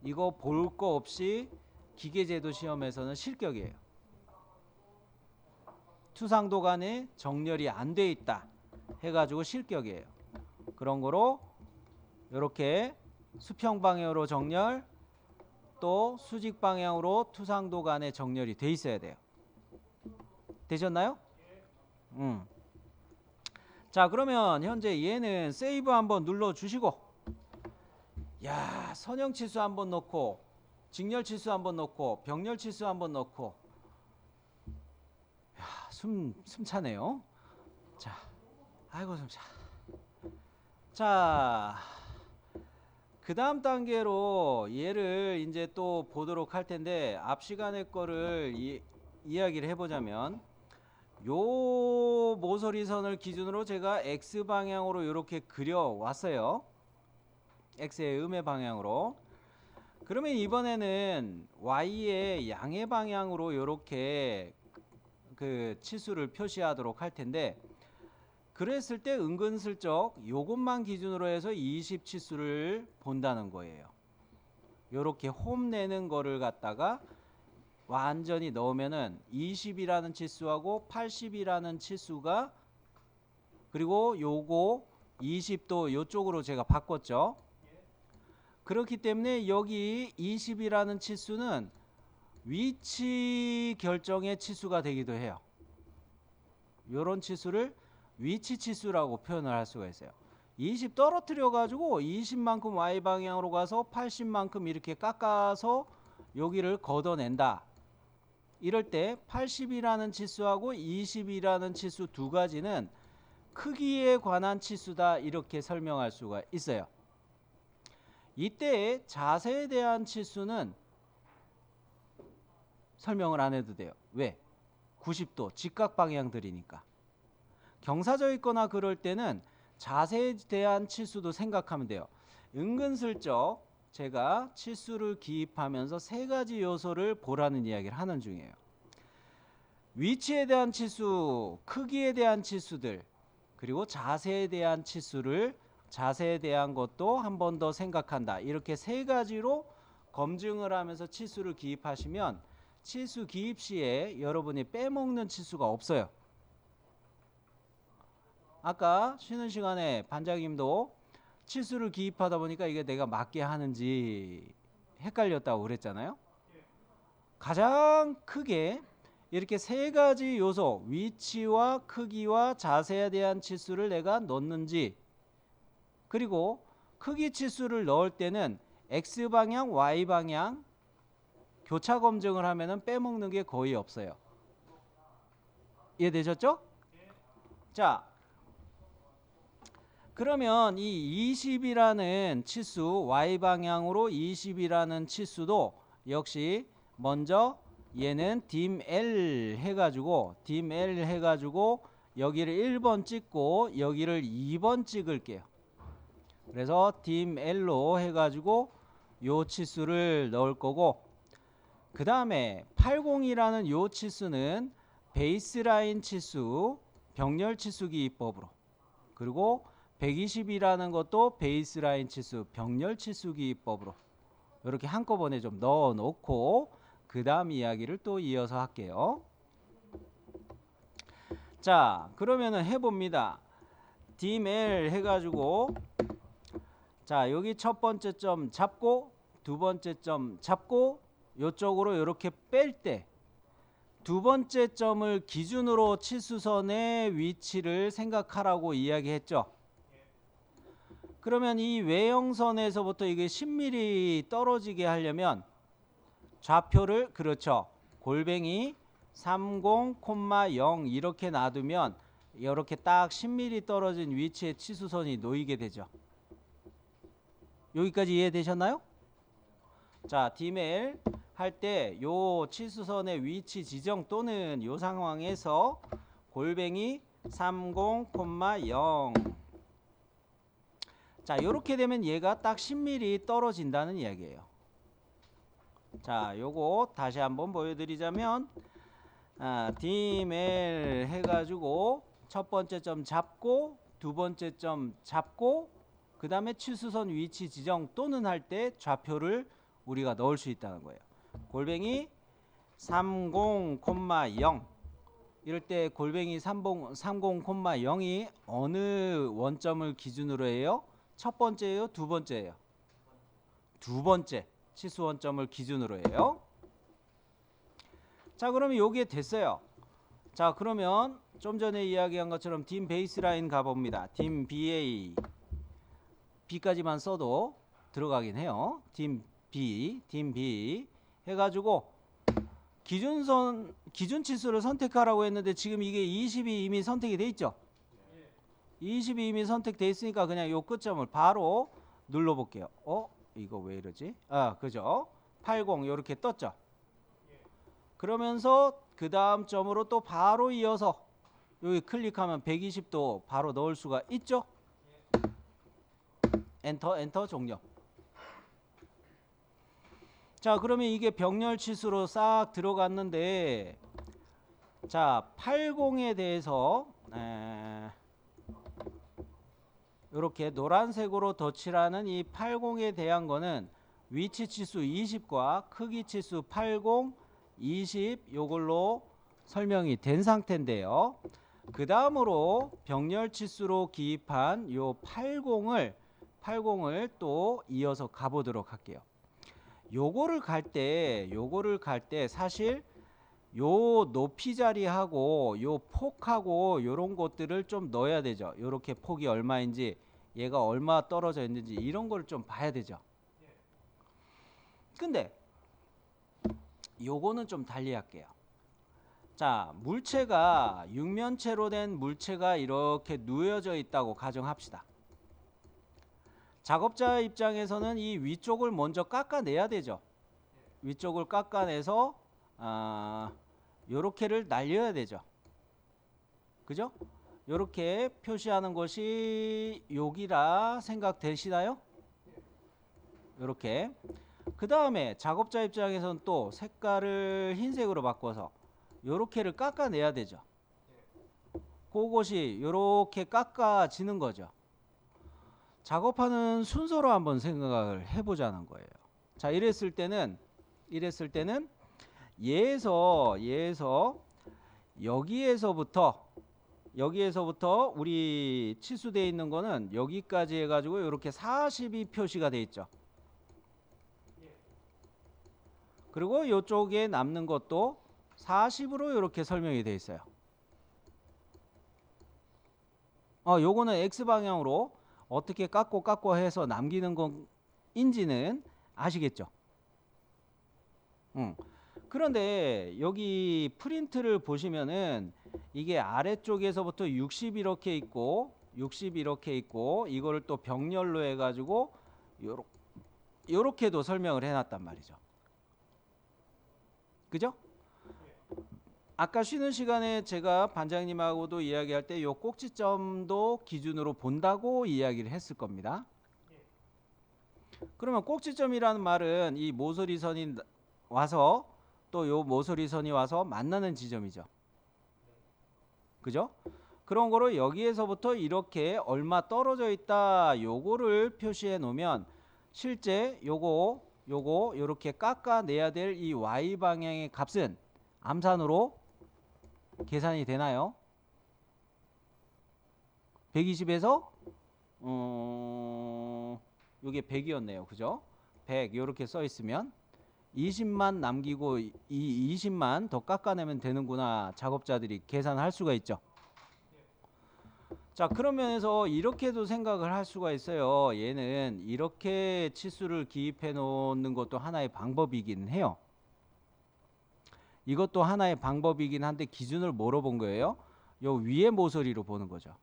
이거 볼 거 없이 기계제도 시험에서는 실격이에요. 투상도 간에 정렬이 안 돼 있다 해가지고 실격이에요. 그런 거로 이렇게 수평 방향으로 정렬 또 수직 방향으로 투상도 간에 정렬이 돼 있어야 돼요. 되셨나요? 자, 그러면 현재 얘는 세이브 한번 눌러 주시고 야, 선형 치수 한번 넣고 직렬 치수 한번 넣고 병렬 치수 한번 넣고 야, 숨 차네요. 자, 아이고 숨 차. 자, 그 다음 단계로 얘를 이제 또 보도록 할 텐데 앞 시간에 거를 이야기를 해보자면 요 모서리선을 기준으로 제가 X 방향으로 이렇게 그려왔어요. X의 음의 방향으로. 그러면 이번에는 Y의 양의 방향으로 이렇게 그 치수를 표시하도록 할 텐데 그랬을 때 은근슬쩍 요것만 기준으로 해서 20 치수를 본다는 거예요. 요렇게 홈 내는 거를 갖다가 완전히 넣으면은 20이라는 치수하고 80이라는 치수가 그리고 요거 20도 요쪽으로 제가 바꿨죠. 그렇기 때문에 여기 20이라는 치수는 위치 결정의 치수가 되기도 해요. 요런 치수를 위치 치수라고 표현을 할 수가 있어요. 20 떨어뜨려 가지고 20만큼 Y 방향으로 가서 80만큼 이렇게 깎아서 여기를 걷어낸다. 이럴 때 80이라는 치수하고 20이라는 치수 두 가지는 크기에 관한 치수다 이렇게 설명할 수가 있어요. 이때 자세에 대한 치수는 설명을 안 해도 돼요. 왜? 90도 직각 방향들이니까. 경사져 있거나 그럴 때는 자세에 대한 치수도 생각하면 돼요. 은근슬쩍 제가 치수를 기입하면서 세 가지 요소를 보라는 이야기를 하는 중이에요. 위치에 대한 치수, 크기에 대한 치수들, 그리고 자세에 대한 치수를, 자세에 대한 것도 한 번 더 생각한다. 이렇게 세 가지로 검증을 하면서 치수를 기입하시면 치수 기입 시에 여러분이 빼먹는 치수가 없어요. 아까 쉬는 시간에 반장님도 치수를 기입하다 보니까 이게 내가 맞게 하는지 헷갈렸다고 그랬잖아요. 가장 크게 이렇게 세 가지 요소, 위치와 크기와 자세에 대한 치수를 내가 넣는지, 그리고 크기 치수를 넣을 때는 X방향, Y방향 교차 검증을 하면은 빼먹는 게 거의 없어요. 이해되셨죠? 자, 그러면 이 20이라는 치수, Y방향으로 20이라는 치수도 역시 먼저 얘는 dim 해가지고 여기를 1번 찍고 여기를 2번 찍을게요. 그래서 dimL로 해가지고 요 치수를 넣을 거고, 그 다음에 80이라는 요 치수는 베이스라인 치수, 병렬 치수 기입법으로, 그리고 120이라는 것도 베이스라인 치수, 병렬 치수 기입법으로 이렇게 한꺼번에 좀 넣어 놓고 그 다음 이야기를 또 이어서 할게요. 자, 그러면은 해봅니다. dimL 해가지고, 자, 여기 첫 번째 점 잡고 두 번째 점 잡고 요쪽으로 이렇게 뺄 때 두 번째 점을 기준으로 치수선의 위치를 생각하라고 이야기했죠. 그러면 이 외형선에서부터 이게 10mm 떨어지게 하려면 좌표를, 그렇죠, 골뱅이 30,0 이렇게 놔두면 이렇게 딱 10mm 떨어진 위치에 치수선이 놓이게 되죠. 여기까지 이해되셨나요? 자, dimL 할 때 요 치수선의 위치 지정 또는 요 상황에서 골뱅이 30,0. 자, 요렇게 되면 얘가 딱 10mm 떨어진다는 이야기예요. 자, 요거 다시 한번 보여드리자면, dimL 해가지고 첫 번째 점 잡고 두 번째 점 잡고 그 다음에 치수선 위치 지정 또는 할 때 좌표를 우리가 넣을 수 있다는 거예요. 골뱅이 30,0 이럴 때 골뱅이 30,0이 어느 원점을 기준으로 해요? 첫 번째예요? 두 번째예요? 두 번째 치수 원점을 기준으로 해요. 자, 그러면 요게 됐어요. 자, 그러면 좀 전에 이야기한 것처럼 dim 베이스라인 가봅니다. dim BA, B까지만 써도 들어가긴 해요. dim B 해가지고 기준 치수를 선택하라고 했는데 지금 이게 20이 이미 선택이 돼 있죠. 20이 이미 선택돼 있으니까 그냥 요 끝점을 바로 눌러 볼게요. 이거 왜 이러지? 그죠? 80 이렇게 떴죠. 그러면서 그 다음 점으로 또 바로 이어서 여기 클릭하면 120도 바로 넣을 수가 있죠. 엔터 종료. 자, 그러면 이게 병렬 치수로 싹 들어갔는데, 자, 80에 대해서 이렇게 노란색으로 덧칠하는 이 80에 대한 거는 위치 치수 20과 크기 치수 80, 20 요걸로 설명이 된 상태인데요. 그 다음으로 병렬 치수로 기입한 요 80을 또 이어서 가보도록 할게요. 요거를 갈 때 사실 요 높이 자리하고 요 폭하고 요런 것들을 좀 넣어야 되죠. 요렇게 폭이 얼마인지, 얘가 얼마 떨어져 있는지 이런 걸 좀 봐야 되죠. 근데 요거는 좀 달리 할게요. 자, 물체가 육면체로 된 물체가 이렇게 누워져 있다고 가정합시다. 작업자 입장에서는 이 위쪽을 먼저 깎아내야 되죠. 위쪽을 깎아내서 요렇게를 날려야 되죠. 그죠? 이렇게 표시하는 것이 여기라 생각되시나요? 이렇게. 그 다음에 작업자 입장에서는 또 색깔을 흰색으로 바꿔서 요렇게를 깎아내야 되죠. 그것이 이렇게 깎아지는 거죠. 작업하는 순서로 한번 생각을 해보자는 거예요. 자, 이랬을 때는 얘에서 여기에서부터 우리 치수되어 있는 거는 여기까지 해가지고 이렇게 40이 표시가 되어 있죠. 그리고 이쪽에 남는 것도 40으로 이렇게 설명이 되어 있어요. 요거는 X방향으로 어떻게 깎고 해서 남기는 건인지는 아시겠죠? 그런데 여기 프린트를 보시면은 이게 아래쪽에서부터 60 이렇게 있고 이거를 또 병렬로 해가지고 요렇게도 설명을 해놨단 말이죠. 그죠? 아까 쉬는 시간에 제가 반장님하고도 이야기할 때 요 꼭지점도 기준으로 본다고 이야기를 했을 겁니다. 그러면 꼭지점이라는 말은 이 모서리선이 와서 또 요 모서리선이 와서 만나는 지점이죠. 그죠? 그런 거로 여기에서부터 이렇게 얼마 떨어져 있다 요거를 표시해 놓으면 실제 요거 요렇게 깎아내야 될 이 y 방향의 값은 암산으로 계산이 되나요? 120에서 요게 100이었네요. 그죠? 100 요렇게 써 있으면 20만 남기고 이 20만 더 깎아내면 되는구나. 작업자들이 계산할 수가 있죠. 자, 그런 면에서 이렇게도 생각을 할 수가 있어요. 얘는 이렇게 치수를 기입해 놓는 것도 하나의 방법이긴 해요. 이것도 하나의 방법이긴 한데 기준을 뭐로 본 거예요? 요 위에 모서리로 보는 거죠.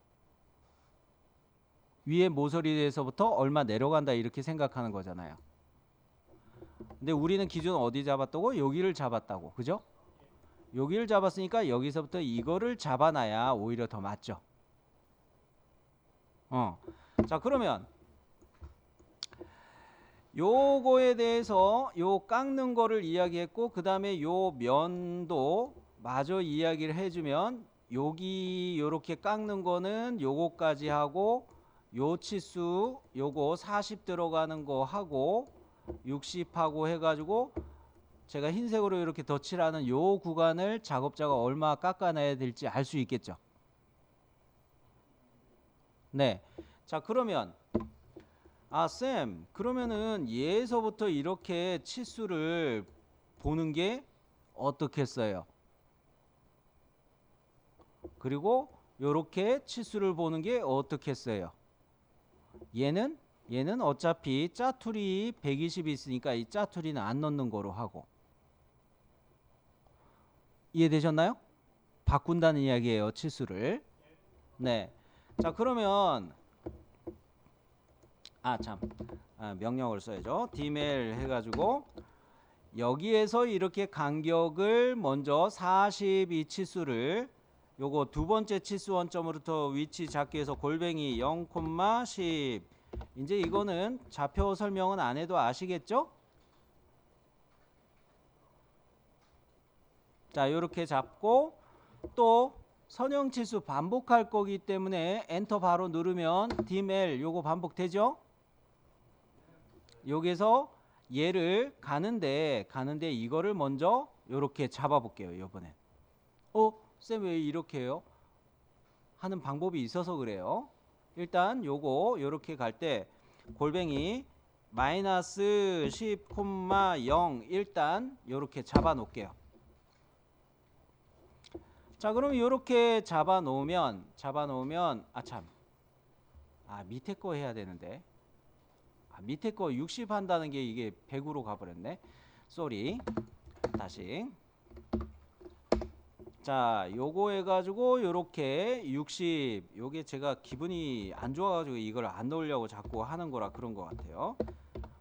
위에 모서리에서부터 얼마 내려간다 이렇게 생각하는 거잖아요. 근데 우리는 기준 어디 잡았다고? 여기를 잡았다고. 그죠? 여기를 잡았으니까 여기서부터 이거를 잡아놔야 오히려 더 맞죠. 자, 그러면 요거에 대해서 요 깎는 거를 이야기했고 그 다음에 요 면도 마저 이야기를 해주면 여기 요렇게 깎는 거는 요거까지 하고 요 치수 요거 40 들어가는 거 하고 60 하고 해가지고 제가 흰색으로 이렇게 덧칠하는 요 구간을 작업자가 얼마 깎아내야 될지 알 수 있겠죠. 네. 자, 그러면 쌤, 그러면은 얘에서부터 이렇게 치수를 보는 게 어떻겠어요? 그리고 요렇게 치수를 보는 게 어떻겠어요? 얘는 어차피 짜투리 120이 있으니까 이 짜투리는 안 넣는 거로 하고. 이해되셨나요? 바꾼다는 이야기예요, 치수를. 네. 자, 그러면 명령을 써야죠. 디멜 해가지고 여기에서 이렇게 간격을 먼저 42 치수를 요거 두 번째 치수 원점으로부터 위치 잡기 위해서 골뱅이 0,10 이제 이거는 좌표 설명은 안 해도 아시겠죠? 자, 요렇게 잡고 또 선형치수 반복할 거기 때문에 엔터 바로 누르면 디멜 요거 반복되죠? 여기서 얘를 가는데 이거를 먼저 요렇게 잡아 볼게요. 이번엔 쌤 왜 이렇게 해요? 하는 방법이 있어서 그래요. 일단 요거 요렇게 갈 때 골뱅이 마이너스 10,0 일단 요렇게 잡아 놓을게요. 자, 그럼 요렇게 잡아 놓으면 밑에 거 해야 되는데 밑에 거 60 한다는 게 이게 100으로 가버렸네. 쏘리. 다시. 자, 요거 해가지고 요렇게 60 요게 제가 기분이 안 좋아가지고 이걸 안 넣으려고 자꾸 하는 거라 그런 것 같아요.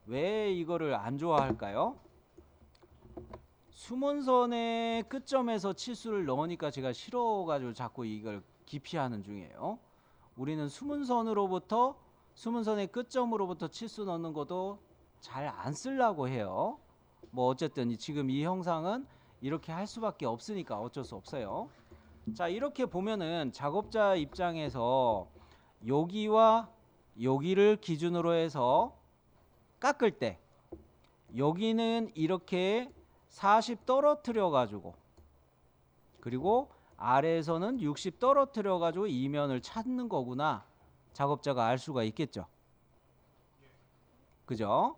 왜 이거를 안 좋아할까요? 수문선의 끝점에서 치수를 넣으니까 제가 싫어가지고 자꾸 이걸 기피하는 중이에요. 우리는 수문선의 끝점으로부터 치수 넣는 것도 잘 안 쓰려고 해요. 뭐 어쨌든 지금 이 형상은 이렇게 할 수밖에 없으니까 어쩔 수 없어요. 자, 이렇게 보면은 작업자 입장에서 여기와 여기를 기준으로 해서 깎을 때 여기는 이렇게 40 떨어뜨려 가지고, 그리고 아래에서는 60 떨어뜨려 가지고 이면을 찾는 거구나, 작업자가 알 수가 있겠죠. 그죠?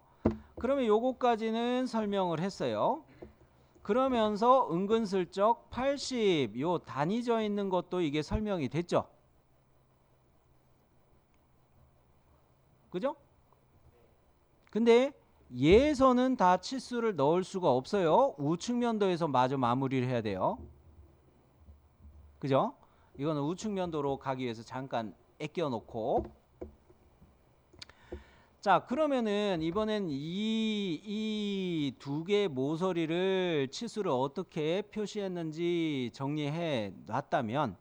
그러면 요거까지는 설명을 했어요. 그러면서 은근슬쩍 80 요 단위져 있는 것도 이게 설명이 됐죠. 그죠? 근데 얘에서는 다 치수를 넣을 수가 없어요. 우측면도에서 마저 마무리를 해야 돼요. 그죠? 이거는 우측면도로 가기 위해서 잠깐 애껴 놓고, 자, 그러면은 이번엔 이 두 개의 모서리를 치수를 어떻게 표시했는지 정리해 놨다면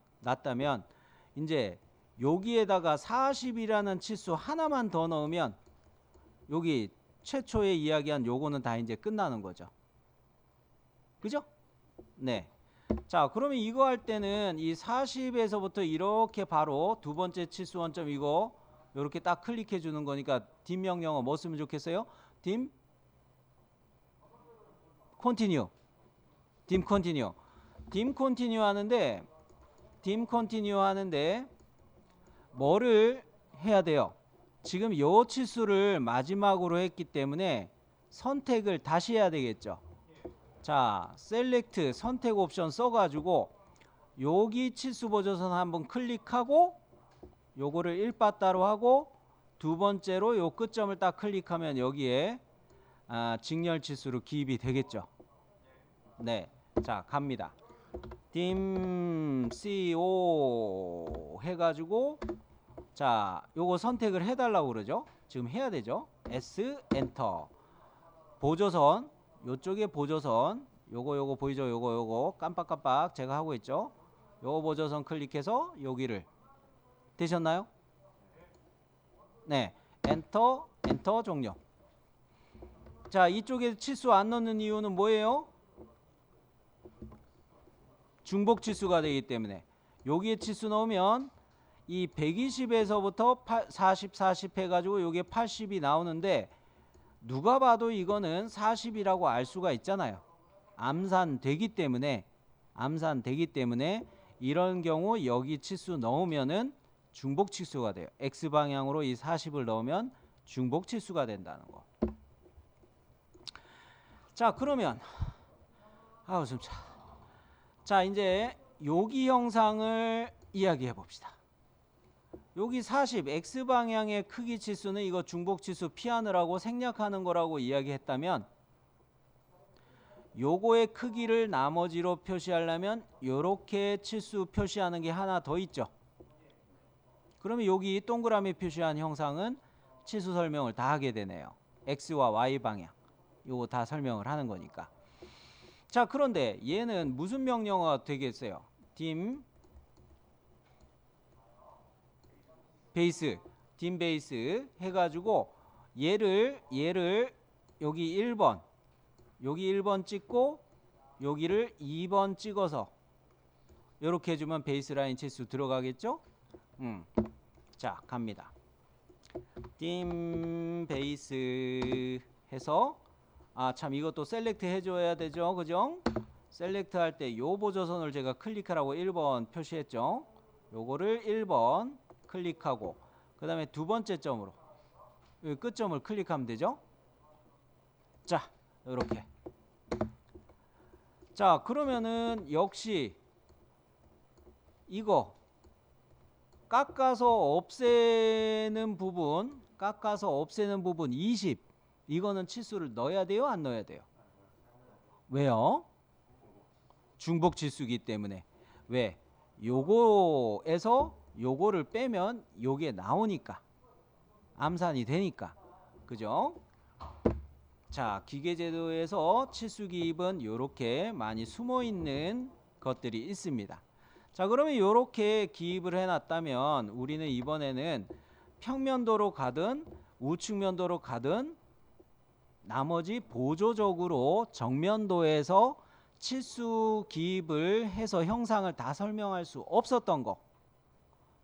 이제 여기에다가 40이라는 치수 하나만 더 넣으면 여기 최초에 이야기한 요거는 다 이제 끝나는 거죠. 그죠? 네. 자, 그러면 이거 할 때는 이 40에서부터 이렇게 바로 두 번째 치수 원점 이거 이렇게 딱 클릭해 주는 거니까 dim 명령어 뭐 쓰면 좋겠어요? dim continue. dim continue 하는데 뭐를 해야 돼요? 지금 요 치수를 마지막으로 했기 때문에 선택을 다시 해야 되겠죠. 자, 셀렉트 선택 옵션 써가지고 여기 치수 보조선 한번 클릭하고 요거를 1바따로 하고 두 번째로 요 끝점을 딱 클릭하면 여기에 직렬 치수로 기입이 되겠죠. 네, 자 갑니다. dim co 해가지고 자 요거 선택을 해달라고 그러죠. 지금 해야 되죠. s 엔터. 보조선 요쪽에 보조선 요거 보이죠? 요거 깜빡깜빡 제가 하고 있죠. 요거 보조선 클릭해서 여기를 되셨나요? 네, 엔터 종료. 자, 이쪽에 치수 안 넣는 이유는 뭐예요? 중복 치수가 되기 때문에. 여기에 치수 넣으면 이 120에서부터 40 해가지고 요게 80이 나오는데 누가 봐도 이거는 40이라고 알 수가 있잖아요. 암산되기 때문에 이런 경우 여기 치수 넣으면은 중복 치수가 돼요. X방향으로 이 40을 넣으면 중복 치수가 된다는 거. 자, 그러면 숨차. 자, 이제 여기 형상을 이야기해 봅시다. 여기 40 X방향의 크기 치수는 이거 중복 치수 피하느라고 생략하는 거라고 이야기했다면 요거의 크기를 나머지로 표시하려면 요렇게 치수 표시하는 게 하나 더 있죠. 그러면 여기 동그라미 표시한 형상은 치수 설명을 다 하게 되네요. X와 Y 방향 요거 다 설명을 하는 거니까. 자, 그런데 얘는 무슨 명령어가 되겠어요? dim 베이스 해가지고 얘를 여기 1번 찍고 여기를 2번 찍어서 이렇게 해주면 베이스라인 치수 들어가겠죠? 자, 갑니다. dim 베이스 해서 참 이것도 셀렉트 해줘야 되죠, 그죠? 셀렉트 할 때 요 보조선을 제가 클릭하라고 1번 표시했죠. 요거를 1번 클릭하고 그 다음에 두 번째 점으로 여기 끝점을 클릭하면 되죠. 자, 요렇게. 자, 그러면은 역시 이거 깎아서 없애는 부분 20 이거는 치수를 넣어야 돼요, 안 넣어야 돼요? 왜요? 중복 치수이기 때문에. 왜? 요거에서 요거를 빼면 요게 나오니까 암산이 되니까. 그죠? 자, 기계제도에서 치수 기입은 요렇게 많이 숨어 있는 것들이 있습니다. 자, 그러면 이렇게 기입을 해놨다면 우리는 이번에는 평면도로 가든 우측면도로 가든 나머지 보조적으로 정면도에서 치수 기입을 해서 형상을 다 설명할 수 없었던 거,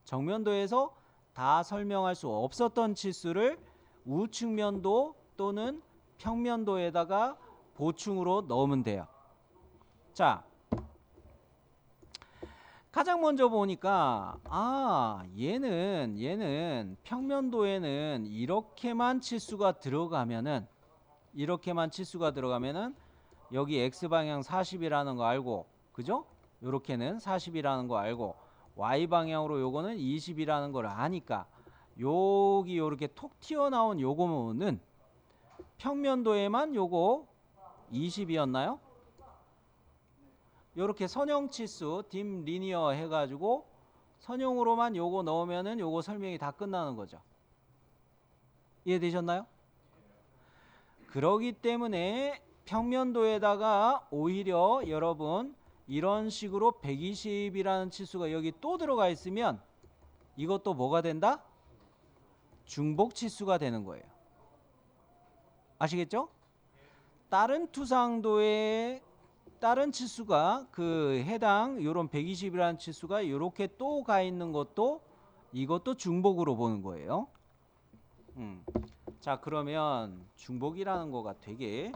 정면도에서 다 설명할 수 없었던 치수를 우측면도 또는 평면도에다가 보충으로 넣으면 돼요. 자, 가장 먼저 보니까 얘는 평면도에는 이렇게만 치수가 들어가면은 여기 x방향 40이라는 거 알고, 그죠? 요렇게는 40이라는 거 알고 y방향으로 요거는 20이라는 걸 아니까 여기 요렇게 톡 튀어나온 요거는 평면도에만 요거 20이었나요? 요렇게 선형 치수 dim 리니어 해가지고 선형으로만 요거 넣으면은 요거 설명이 다 끝나는 거죠. 이해되셨나요? 그러기 때문에 평면도에다가 오히려 여러분 이런 식으로 120이라는 치수가 여기 또 들어가 있으면 이것도 뭐가 된다? 중복 치수가 되는 거예요. 아시겠죠? 다른 투상도의 다른 치수가 그 해당 요런 120이라는 치수가 이렇게 또 가 있는 것도 이것도 중복으로 보는 거예요. 자, 그러면 중복이라는 거가 되게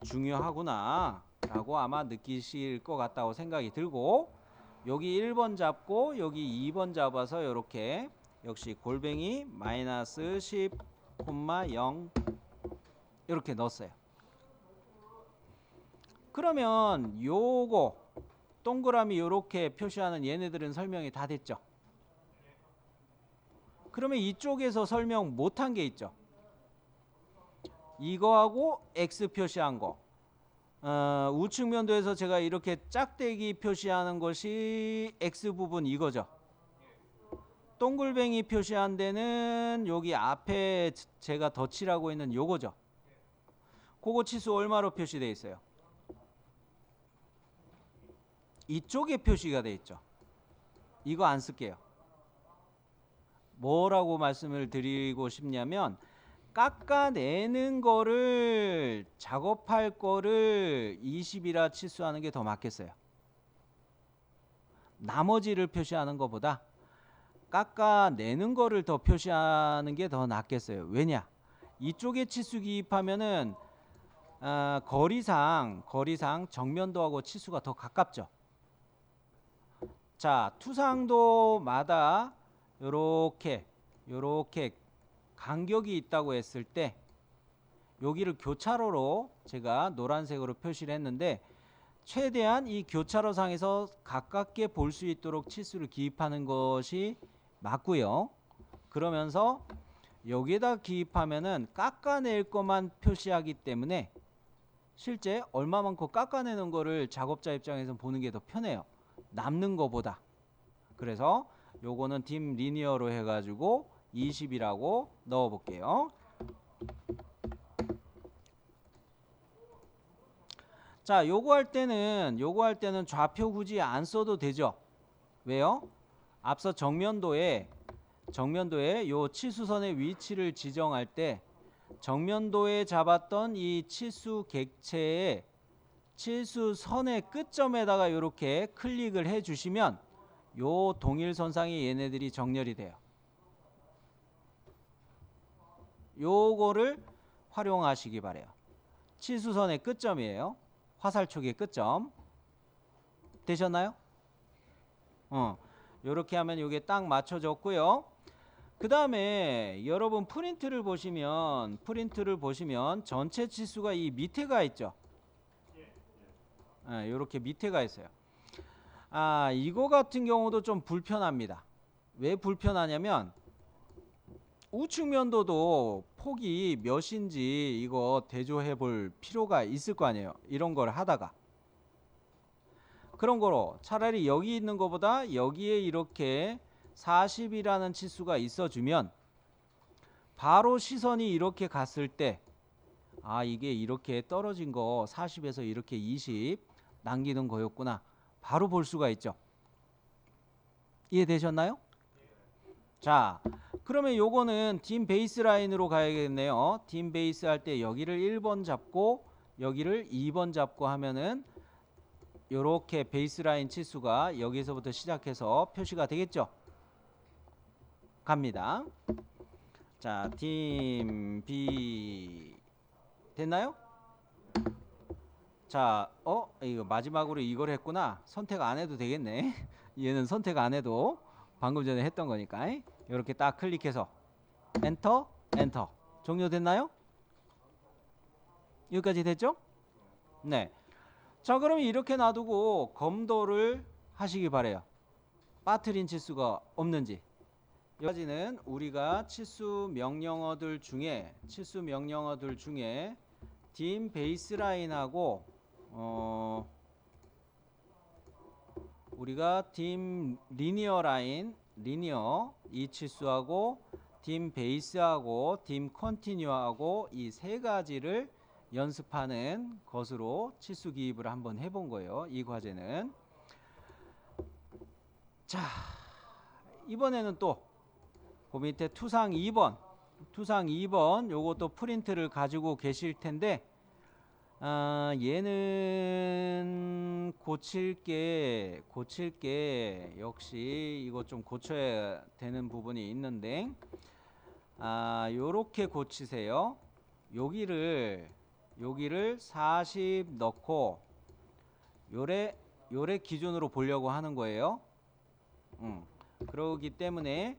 중요하구나 라고 아마 느끼실 것 같다고 생각이 들고, 여기 1번 잡고 여기 2번 잡아서 이렇게 역시 골뱅이 마이너스 10,0 이렇게 넣었어요. 그러면 요거 동그라미 요렇게 표시하는 얘네들은 설명이 다 됐죠. 그러면 이쪽에서 설명 못한 게 있죠. 이거하고 X 표시한 거, 우측면도에서 제가 이렇게 짝대기 표시하는 것이 X 부분 이거죠. 동글뱅이 표시한 데는 여기 앞에 제가 덧칠하고 있는 요거죠. 그거 치수 얼마로 표시되어 있어요? 이쪽에 표시가 되어 있죠. 이거 안 쓸게요. 뭐라고 말씀을 드리고 싶냐면 깎아내는 거를 작업할 거를 20이라 치수하는 게 더 맞겠어요. 나머지를 표시하는 것보다 깎아내는 거를 더 표시하는 게 더 낫겠어요. 왜냐? 이쪽에 치수 기입하면은 거리상 정면도하고 치수가 더 가깝죠. 자, 투상도마다 요렇게 간격이 있다고 했을 때 여기를 교차로로 제가 노란색으로 표시를 했는데 최대한 이 교차로상에서 가깝게 볼 수 있도록 치수를 기입하는 것이 맞고요. 그러면서 여기에다 기입하면은 깎아낼 것만 표시하기 때문에 실제 얼마만큼 깎아내는 거를 작업자 입장에서 보는 게 더 편해요. 남는 거보다. 그래서 요거는 dim 리니어로 해가지고 20이라고 넣어 볼게요. 자, 요거 할 때는 좌표 굳이 안 써도 되죠. 왜요? 앞서 정면도에 요 치수선의 위치를 지정할 때 정면도에 잡았던 이 치수 객체의 치수선의 끝점에다가 이렇게 클릭을 해 주시면 요 동일선상에 얘네들이 정렬이 돼요. 요거를 활용하시기 바래요. 치수선의 끝점이에요. 화살촉의 끝점. 되셨나요? 요렇게 하면 요게 딱 맞춰졌고요. 그 다음에 여러분 프린트를 보시면 전체 치수가 이 밑에가 있죠. 요렇게 밑에가 있어요. 이거 같은 경우도 좀 불편합니다. 왜 불편하냐면 우측면도도 폭이 몇인지 이거 대조해 볼 필요가 있을 거 아니에요. 이런 걸 하다가 그런 거로 차라리 여기 있는 것보다 여기에 이렇게 40이라는 치수가 있어주면 바로 시선이 이렇게 갔을 때 이게 이렇게 떨어진 거 40에서 이렇게 20 남기는 거였구나 바로 볼 수가 있죠. 이해되셨나요? 자, 그러면 요거는 dim 베이스라인으로 가야겠네요. dim 베이스 할 때 여기를 1번 잡고 여기를 2번 잡고 하면은 요렇게 베이스라인 치수가 여기서부터 시작해서 표시가 되겠죠. 갑니다. 자, dim B 됐나요? 자, 이거 마지막으로 이걸 했구나. 선택 안 해도 되겠네. 얘는 선택 안 해도 방금 전에 했던 거니까. 이렇게 딱 클릭해서 엔터, 엔터. 종료됐나요? 여기까지 됐죠? 네. 자, 그럼 이렇게 놔두고 검도를 하시기 바래요. 빠뜨린 치수가 없는지. 여기까지는 우리가 치수 명령어들 중에 dim 베이스라인하고 우리가 dim 리니어 라인, 리니어 이 치수하고 dim 베이스하고 dim 컨티뉴하고 이 세 가지를 연습하는 것으로 치수 기입을 한번 해본 거예요. 이 과제는. 자, 이번에는 또 그 밑에 투상 2번 요것도 프린트를 가지고 계실 텐데 얘는 고칠 게 역시 이거 좀 고쳐야 되는 부분이 있는데 요렇게 고치세요. 여기를 40 넣고 요래 기준으로 보려고 하는 거예요. 그러기 때문에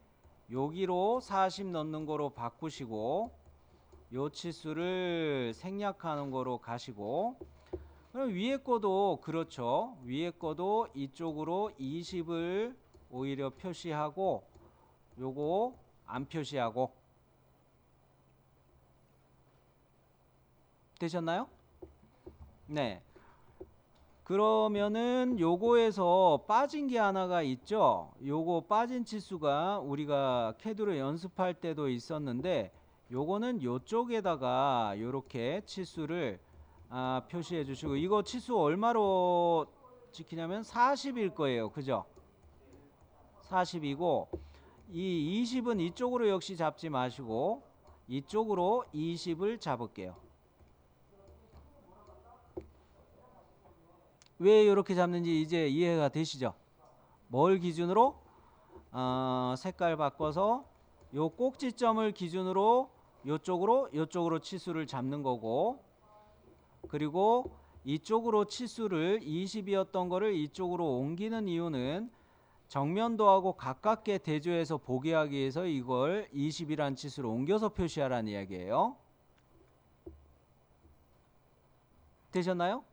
여기로 40 넣는 거로 바꾸시고 요 치수를 생략하는 거로 가시고, 그럼 위에 거도 그렇죠. 위에 거도 이쪽으로 20을 오히려 표시하고 요거 안 표시하고. 되셨나요? 네. 그러면은 요거에서 빠진 게 하나가 있죠. 요거 빠진 치수가 우리가 캐드로 연습할 때도 있었는데 요거는 요쪽에다가 요렇게 치수를 표시해 주시고, 이거 치수 얼마로 지키냐면 40일 거예요. 그죠? 40이고 이 20은 이쪽으로 역시 잡지 마시고 이쪽으로 20을 잡을게요. 왜 이렇게 잡는지 이제 이해가 되시죠? 뭘 기준으로? 색깔 바꿔서 요 꼭지점을 기준으로 요쪽으로 치수를 잡는 거고, 그리고 이쪽으로 치수를 20이었던 거를 이쪽으로 옮기는 이유는 정면도하고 가깝게 대조해서 보게 하기 위해서 이걸 20이란 치수로 옮겨서 표시하라는 이야기예요. 되셨나요?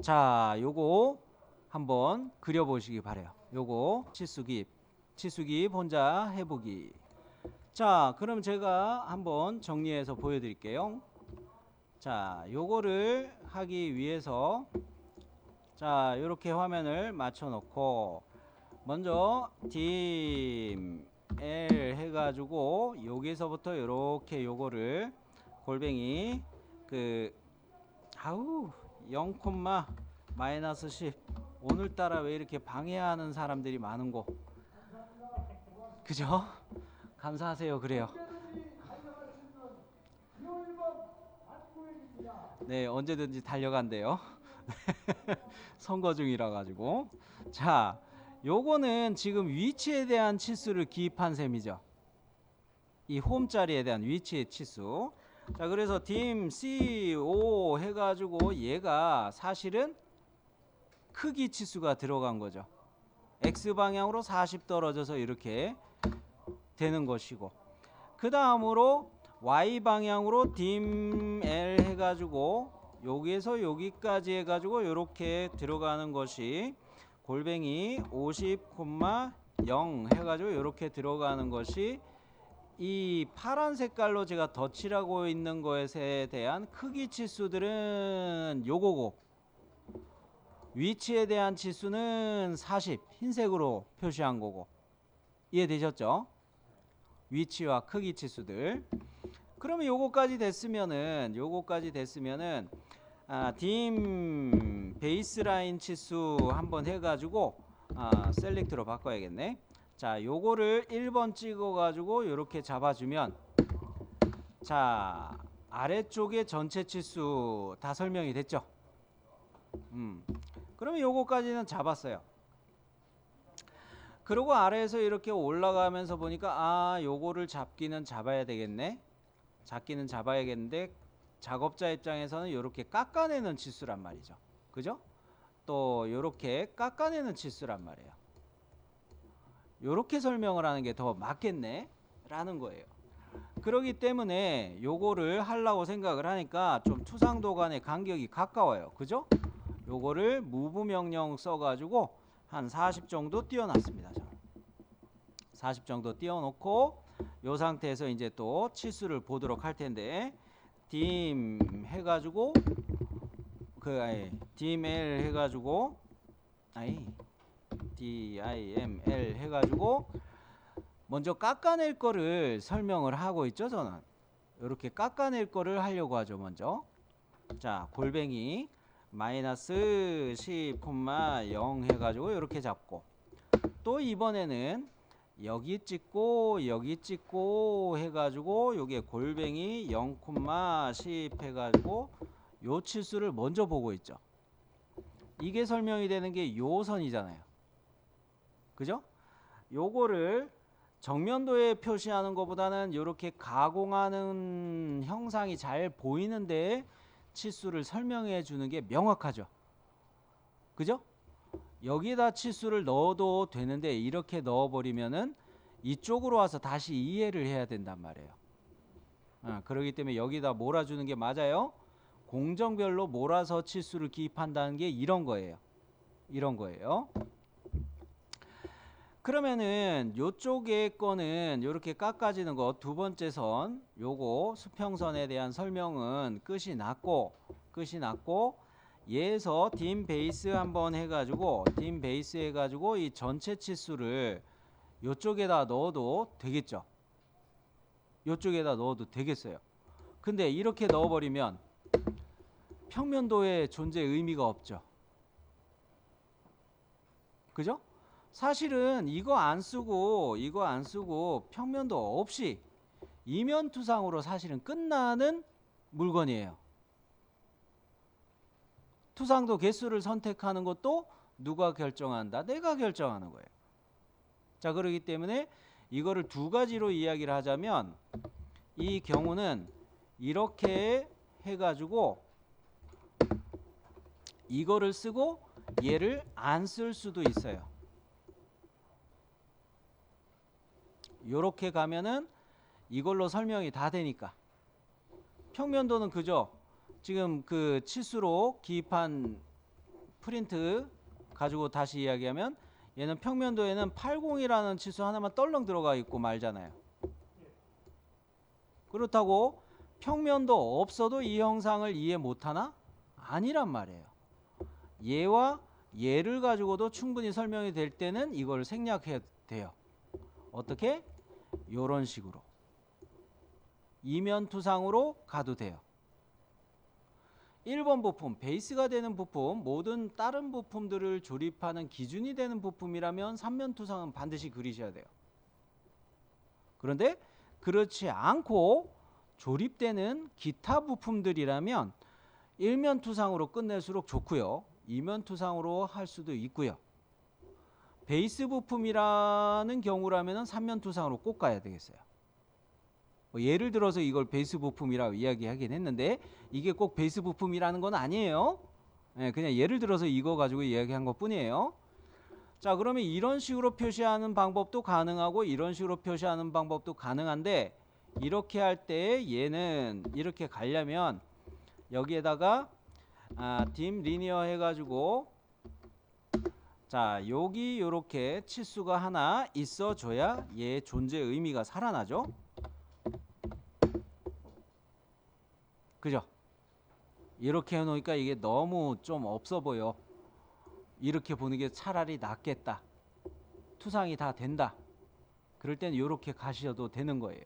자, 요거 한번 그려보시기 바래요. 요거 치수기입 혼자 해보기. 자, 그럼 제가 한번 정리해서 보여드릴게요. 자, 요거를 하기 위해서 자, 요렇게 화면을 맞춰 놓고 먼저 dim L 해가지고 여기서부터 요렇게 요거를 골뱅이 0,-10 오늘따라 왜 이렇게 방해하는 사람들이 많은고. 그죠? 감사하세요. 그래요. 네, 언제든지 달려간대요. 선거 중이라 가지고. 자, 요거는 지금 위치에 대한 치수를 기입한 셈이죠. 이 홈 자리에 대한 위치의 치수. 자, 그래서 dim CO 해가지고 얘가 사실은 크기 치수가 들어간 거죠. X 방향으로 40 떨어져서 이렇게 되는 것이고, 그 다음으로 Y 방향으로 dim L 해가지고 여기에서 여기까지 해가지고 이렇게 들어가는 것이 골뱅이 50,0 해가지고 이렇게 들어가는 것이 이 파란 색깔로 제가 덧칠하고 있는 것에 대한 크기 치수들은 요거고, 위치에 대한 치수는 40 흰색으로 표시한 거고. 이해되셨죠? 위치와 크기 치수들. 그러면 요거까지 됐으면은 dim 베이스라인 치수 한번 해가지고 셀렉트로 바꿔야겠네. 자, 요거를 1번 찍어가지고 요렇게 잡아주면, 자, 아래쪽에 전체 치수 다 설명이 됐죠? 그러면 요거까지는 잡았어요. 그리고 아래에서 이렇게 올라가면서 보니까 요거를 잡기는 잡아야 되겠네. 잡기는 잡아야겠는데 작업자 입장에서는 요렇게 깎아내는 치수란 말이죠. 그죠? 또 요렇게 깎아내는 치수란 말이에요. 요렇게 설명을 하는 게 더 맞겠네 라는 거예요. 그러기 때문에 요거를 하려고 생각을 하니까 좀 투상도 간의 간격이 가까워요. 그죠? 요거를 move 명령 써가지고 한 40 정도 띄워놨습니다. 40 정도 띄워놓고 요 상태에서 이제 또 치수를 보도록 할 텐데, dim 해가지고 diml 해가지고 diml 해가지고 먼저 깎아낼 거를 설명을 하고 있죠. 저는 이렇게 깎아낼 거를 하려고 하죠. 먼저 자, 골뱅이 마이너스 10,0 해가지고 이렇게 잡고, 또 이번에는 여기 찍고 해가지고 요게 골뱅이 0,10 해가지고 요 치수를 먼저 보고 있죠. 이게 설명이 되는 게 요 선이잖아요. 그죠? 요거를 정면도에 표시하는 것보다는 이렇게 가공하는 형상이 잘 보이는데 치수를 설명해 주는 게 명확하죠. 그죠? 여기다 치수를 넣어도 되는데 이렇게 넣어버리면은 이쪽으로 와서 다시 이해를 해야 된단 말이에요. 그렇기 때문에 여기다 몰아주는 게 맞아요. 공정별로 몰아서 치수를 기입한다는 게 이런 거예요. 이런 거예요. 그러면은 요쪽에 거는 요렇게 깎아지는 거 두 번째 선, 요거 수평선에 대한 설명은 끝이 났고 얘에서 dim 베이스 한번 해가지고 dim 베이스 해가지고 이 전체 치수를 요쪽에다 넣어도 되겠죠. 요쪽에다 넣어도 되겠어요. 근데 이렇게 넣어버리면 평면도의 존재 의미가 없죠. 그죠? 사실은 이거 안 쓰고 평면도 없이 이면투상으로 사실은 끝나는 물건이에요. 투상도 개수를 선택하는 것도 누가 결정한다? 내가 결정하는 거예요. 자, 그렇기 때문에 이거를 두 가지로 이야기를 하자면, 이 경우는 이렇게 해가지고 이거를 쓰고 얘를 안 쓸 수도 있어요. 요렇게 가면은 이걸로 설명이 다 되니까. 평면도는 그죠? 지금 그 치수로 기입한 프린트 가지고 다시 이야기하면, 얘는 평면도에는 80이라는 치수 하나만 떨렁 들어가 있고 말잖아요. 그렇다고 평면도 없어도 이 형상을 이해 못하나? 아니란 말이에요. 얘와 얘를 가지고도 충분히 설명이 될 때는 이걸 생략해야 돼요. 어떻게? 요런 식으로 이면투상으로 가도 돼요. 1번 부품, 베이스가 되는 부품, 모든 다른 부품들을 조립하는 기준이 되는 부품이라면 3면투상은 반드시 그리셔야 돼요. 그런데 그렇지 않고 조립되는 기타 부품들이라면 1면투상으로 끝낼수록 좋고요. 2면투상으로 할 수도 있고요. 베이스 부품이라는 경우라면 3면투상으로 꼭 가야 되겠어요. 예를 들어서 이걸 베이스 부품이라고 이야기하긴 했는데 이게 꼭 베이스 부품이라는 건 아니에요. 그냥 예를 들어서 이거 가지고 이야기한 것 뿐이에요. 자, 그러면 이런 식으로 표시하는 방법도 가능하고 이런 식으로 표시하는 방법도 가능한데, 이렇게 할 때 얘는 이렇게 가려면 여기에다가 dim linear 해가지고, 자, 여기 요렇게 치수가 하나 있어줘야 얘의 존재 의미가 살아나죠. 그죠? 이렇게 해놓으니까 이게 너무 좀 없어 보여. 이렇게 보는 게 차라리 낫겠다. 투상이 다 된다. 그럴 때는 이렇게 가셔도 되는 거예요.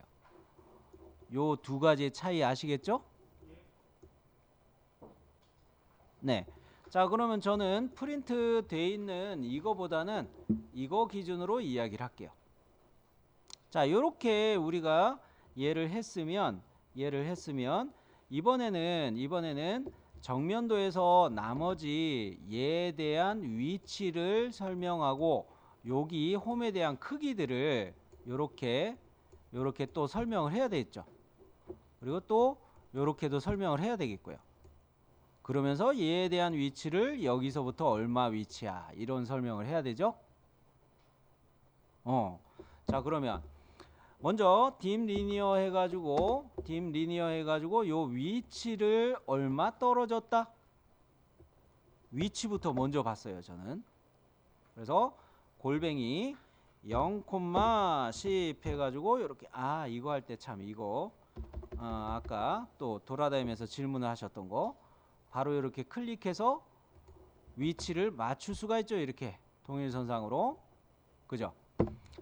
요 두 가지의 차이 아시겠죠? 네. 자, 그러면 저는 프린트 돼 있는 이거보다는 이거 기준으로 이야기를 할게요. 자, 요렇게 우리가 얘를 했으면 이번에는 정면도에서 나머지 얘에 대한 위치를 설명하고 여기 홈에 대한 크기들을 요렇게 또 설명을 해야 되겠죠. 그리고 또 요렇게도 설명을 해야 되겠고요. 그러면서 얘에 대한 위치를 여기서부터 얼마 위치야 이런 설명을 해야 되죠. 자, 그러면 먼저 dim 리니어 해가지고 요 위치를 얼마 떨어졌다 위치부터 먼저 봤어요 저는. 그래서 골뱅이 0,10 해가지고 이렇게 이거 할 때 참 이거 아까 또 돌아다니면서 질문을 하셨던 거 바로 이렇게 클릭해서 위치를 맞출 수가 있죠. 이렇게 동일선상으로. 그죠?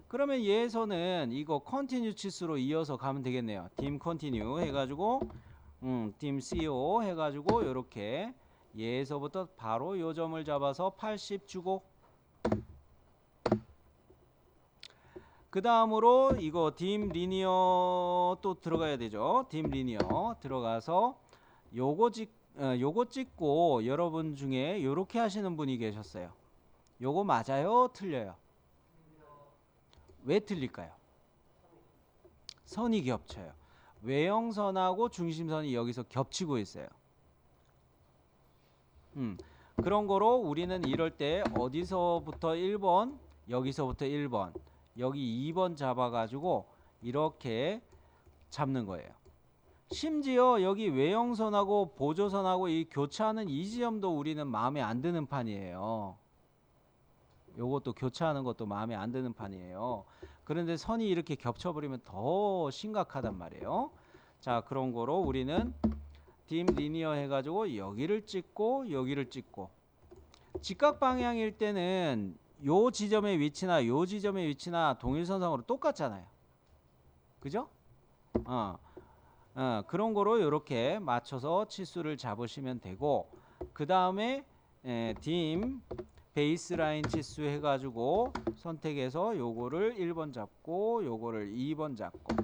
그러면 얘에서는 이거 컨티뉴 치수로 이어서 가면 되겠네요. dim 컨티뉴 해가지고 dim co 해가지고 이렇게 얘에서부터 바로 요 점을 잡아서 80 주고 그 다음으로 이거 dim 리니어 또 들어가야 되죠. dim 리니어 들어가서 요거 찍고 여러분 중에 요렇게 하시는 분이 계셨어요. 요거 맞아요? 틀려요? 왜 틀릴까요? 선이 겹쳐요. 외형선하고 중심선이 여기서 겹치고 있어요. 그런 거로 우리는 이럴 때 어디서부터 1번, 여기서부터 1번, 여기 2번 잡아가지고 이렇게 잡는 거예요. 심지어 여기 외형선하고 보조선하고 이 교차하는 이 지점도 우리는 마음에 안 드는 판이에요. 요것도 교차하는 것도 마음에 안 드는 판이에요. 그런데 선이 이렇게 겹쳐버리면 더 심각하단 말이에요. 자, 그런 거로 우리는 dim 리니어 해가지고 여기를 찍고 여기를 찍고 직각 방향일 때는 요 지점의 위치나 요 지점의 위치나 동일선상으로 똑같잖아요. 그죠? 그런 거로 이렇게 맞춰서 치수를 잡으시면 되고 그 다음에 dim 베이스라인 치수 해가지고 선택해서 요거를 1번 잡고 요거를 2번 잡고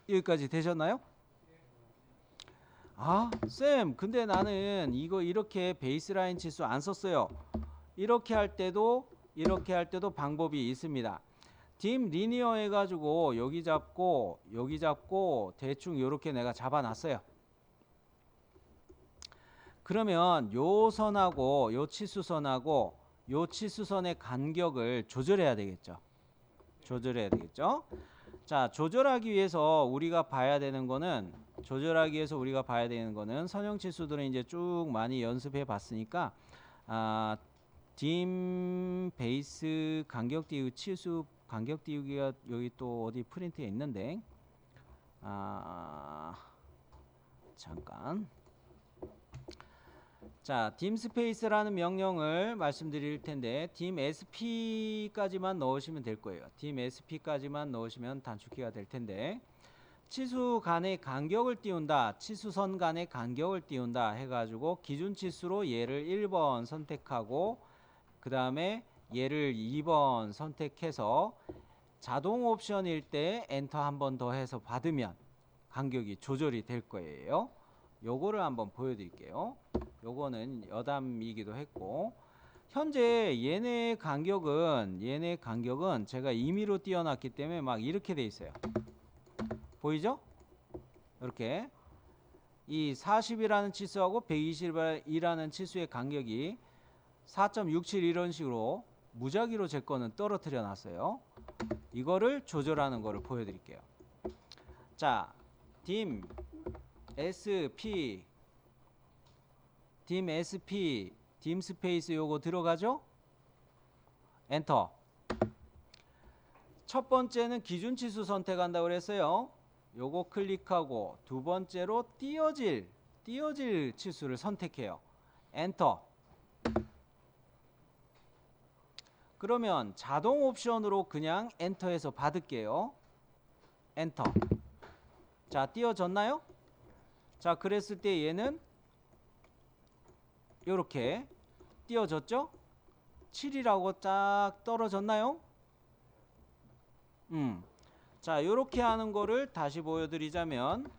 여기까지 되셨나요? 쌤 근데 나는 이거 이렇게 베이스라인 치수 안 썼어요. 이렇게 할 때도 방법이 있습니다. dim 리니어 해가지고 여기 잡고 대충 요렇게 내가 잡아놨어요. 그러면 요 선하고 요 치수선하고 요 치수선의 간격을 조절해야 되겠죠. 자, 조절하기 위해서 우리가 봐야 되는 거는 선형 치수들은 이제 쭉 많이 연습해 봤으니까 dim 베이스 간격 띄우기 치수 간격 띄우기가 여기 또 어디 프린트에 있는데 잠깐. 자, dim 스페이스라는 명령을 말씀드릴 텐데 dim sp까지만 넣으시면 될 거예요. dim sp까지만 넣으시면 단축키가 될 텐데 치수 간의 간격을 띄운다, 치수선 간의 간격을 띄운다 해가지고 기준 치수로 얘를 1번 선택하고 그 다음에 얘를 2번 선택해서 자동 옵션일 때 엔터 한 번 더 해서 받으면 간격이 조절이 될 거예요. 요거를 한번 보여드릴게요. 요거는 여담이기도 했고 현재 얘네 간격은 제가 임의로 띄워놨기 때문에 막 이렇게 돼 있어요. 보이죠? 이렇게 이 40이라는 치수하고 120이라는 치수의 간격이 4.67 이런 식으로 무작위로 제 거는 떨어뜨려 놨어요. 이거를 조절하는 거를 보여드릴게요. 자, dim SP dim 스페이스 요거 들어가죠? 엔터. 첫 번째는 기준 치수 선택한다고 그랬어요. 요거 클릭하고 두 번째로 띄어질 치수를 선택해요. 엔터. 그러면 자동 옵션으로 그냥 엔터해서 받을게요. 엔터. 자, 띄어졌나요? 자, 그랬을 때 얘는 요렇게 띄어졌죠? 7이라고 쫙 떨어졌나요? 자, 요렇게 하는 거를 다시 보여드리자면,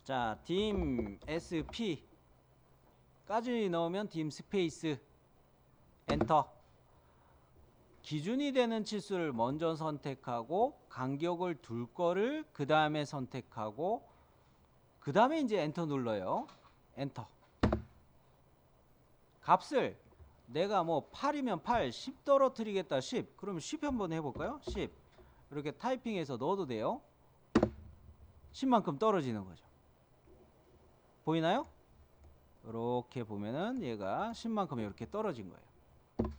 자, dim sp 까지 넣으면 dim 스페이스 엔터. 기준이 되는 치수를 먼저 선택하고 간격을 둘 거를 그 다음에 선택하고 그 다음에 이제 엔터 눌러요. 엔터. 값을 내가 뭐 8이면 8, 10 떨어뜨리겠다 10. 그러면 10 한번 해볼까요? 10. 이렇게 타이핑해서 넣어도 돼요. 10만큼 떨어지는 거죠. 보이나요? 이렇게 보면은 얘가 10만큼 이렇게 떨어진 거예요.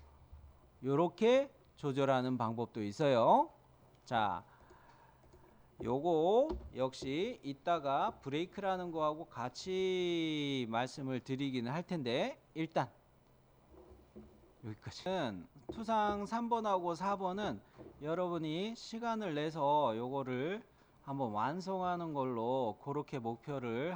요렇게 조절하는 방법도 있어요. 자, 요거 역시 이따가 브레이크라는 거하고 같이 말씀을 드리기는 할 텐데, 일단 여기까지는 투상 3번하고 4번은 여러분이 시간을 내서 요거를 한번 완성하는 걸로 그렇게 목표를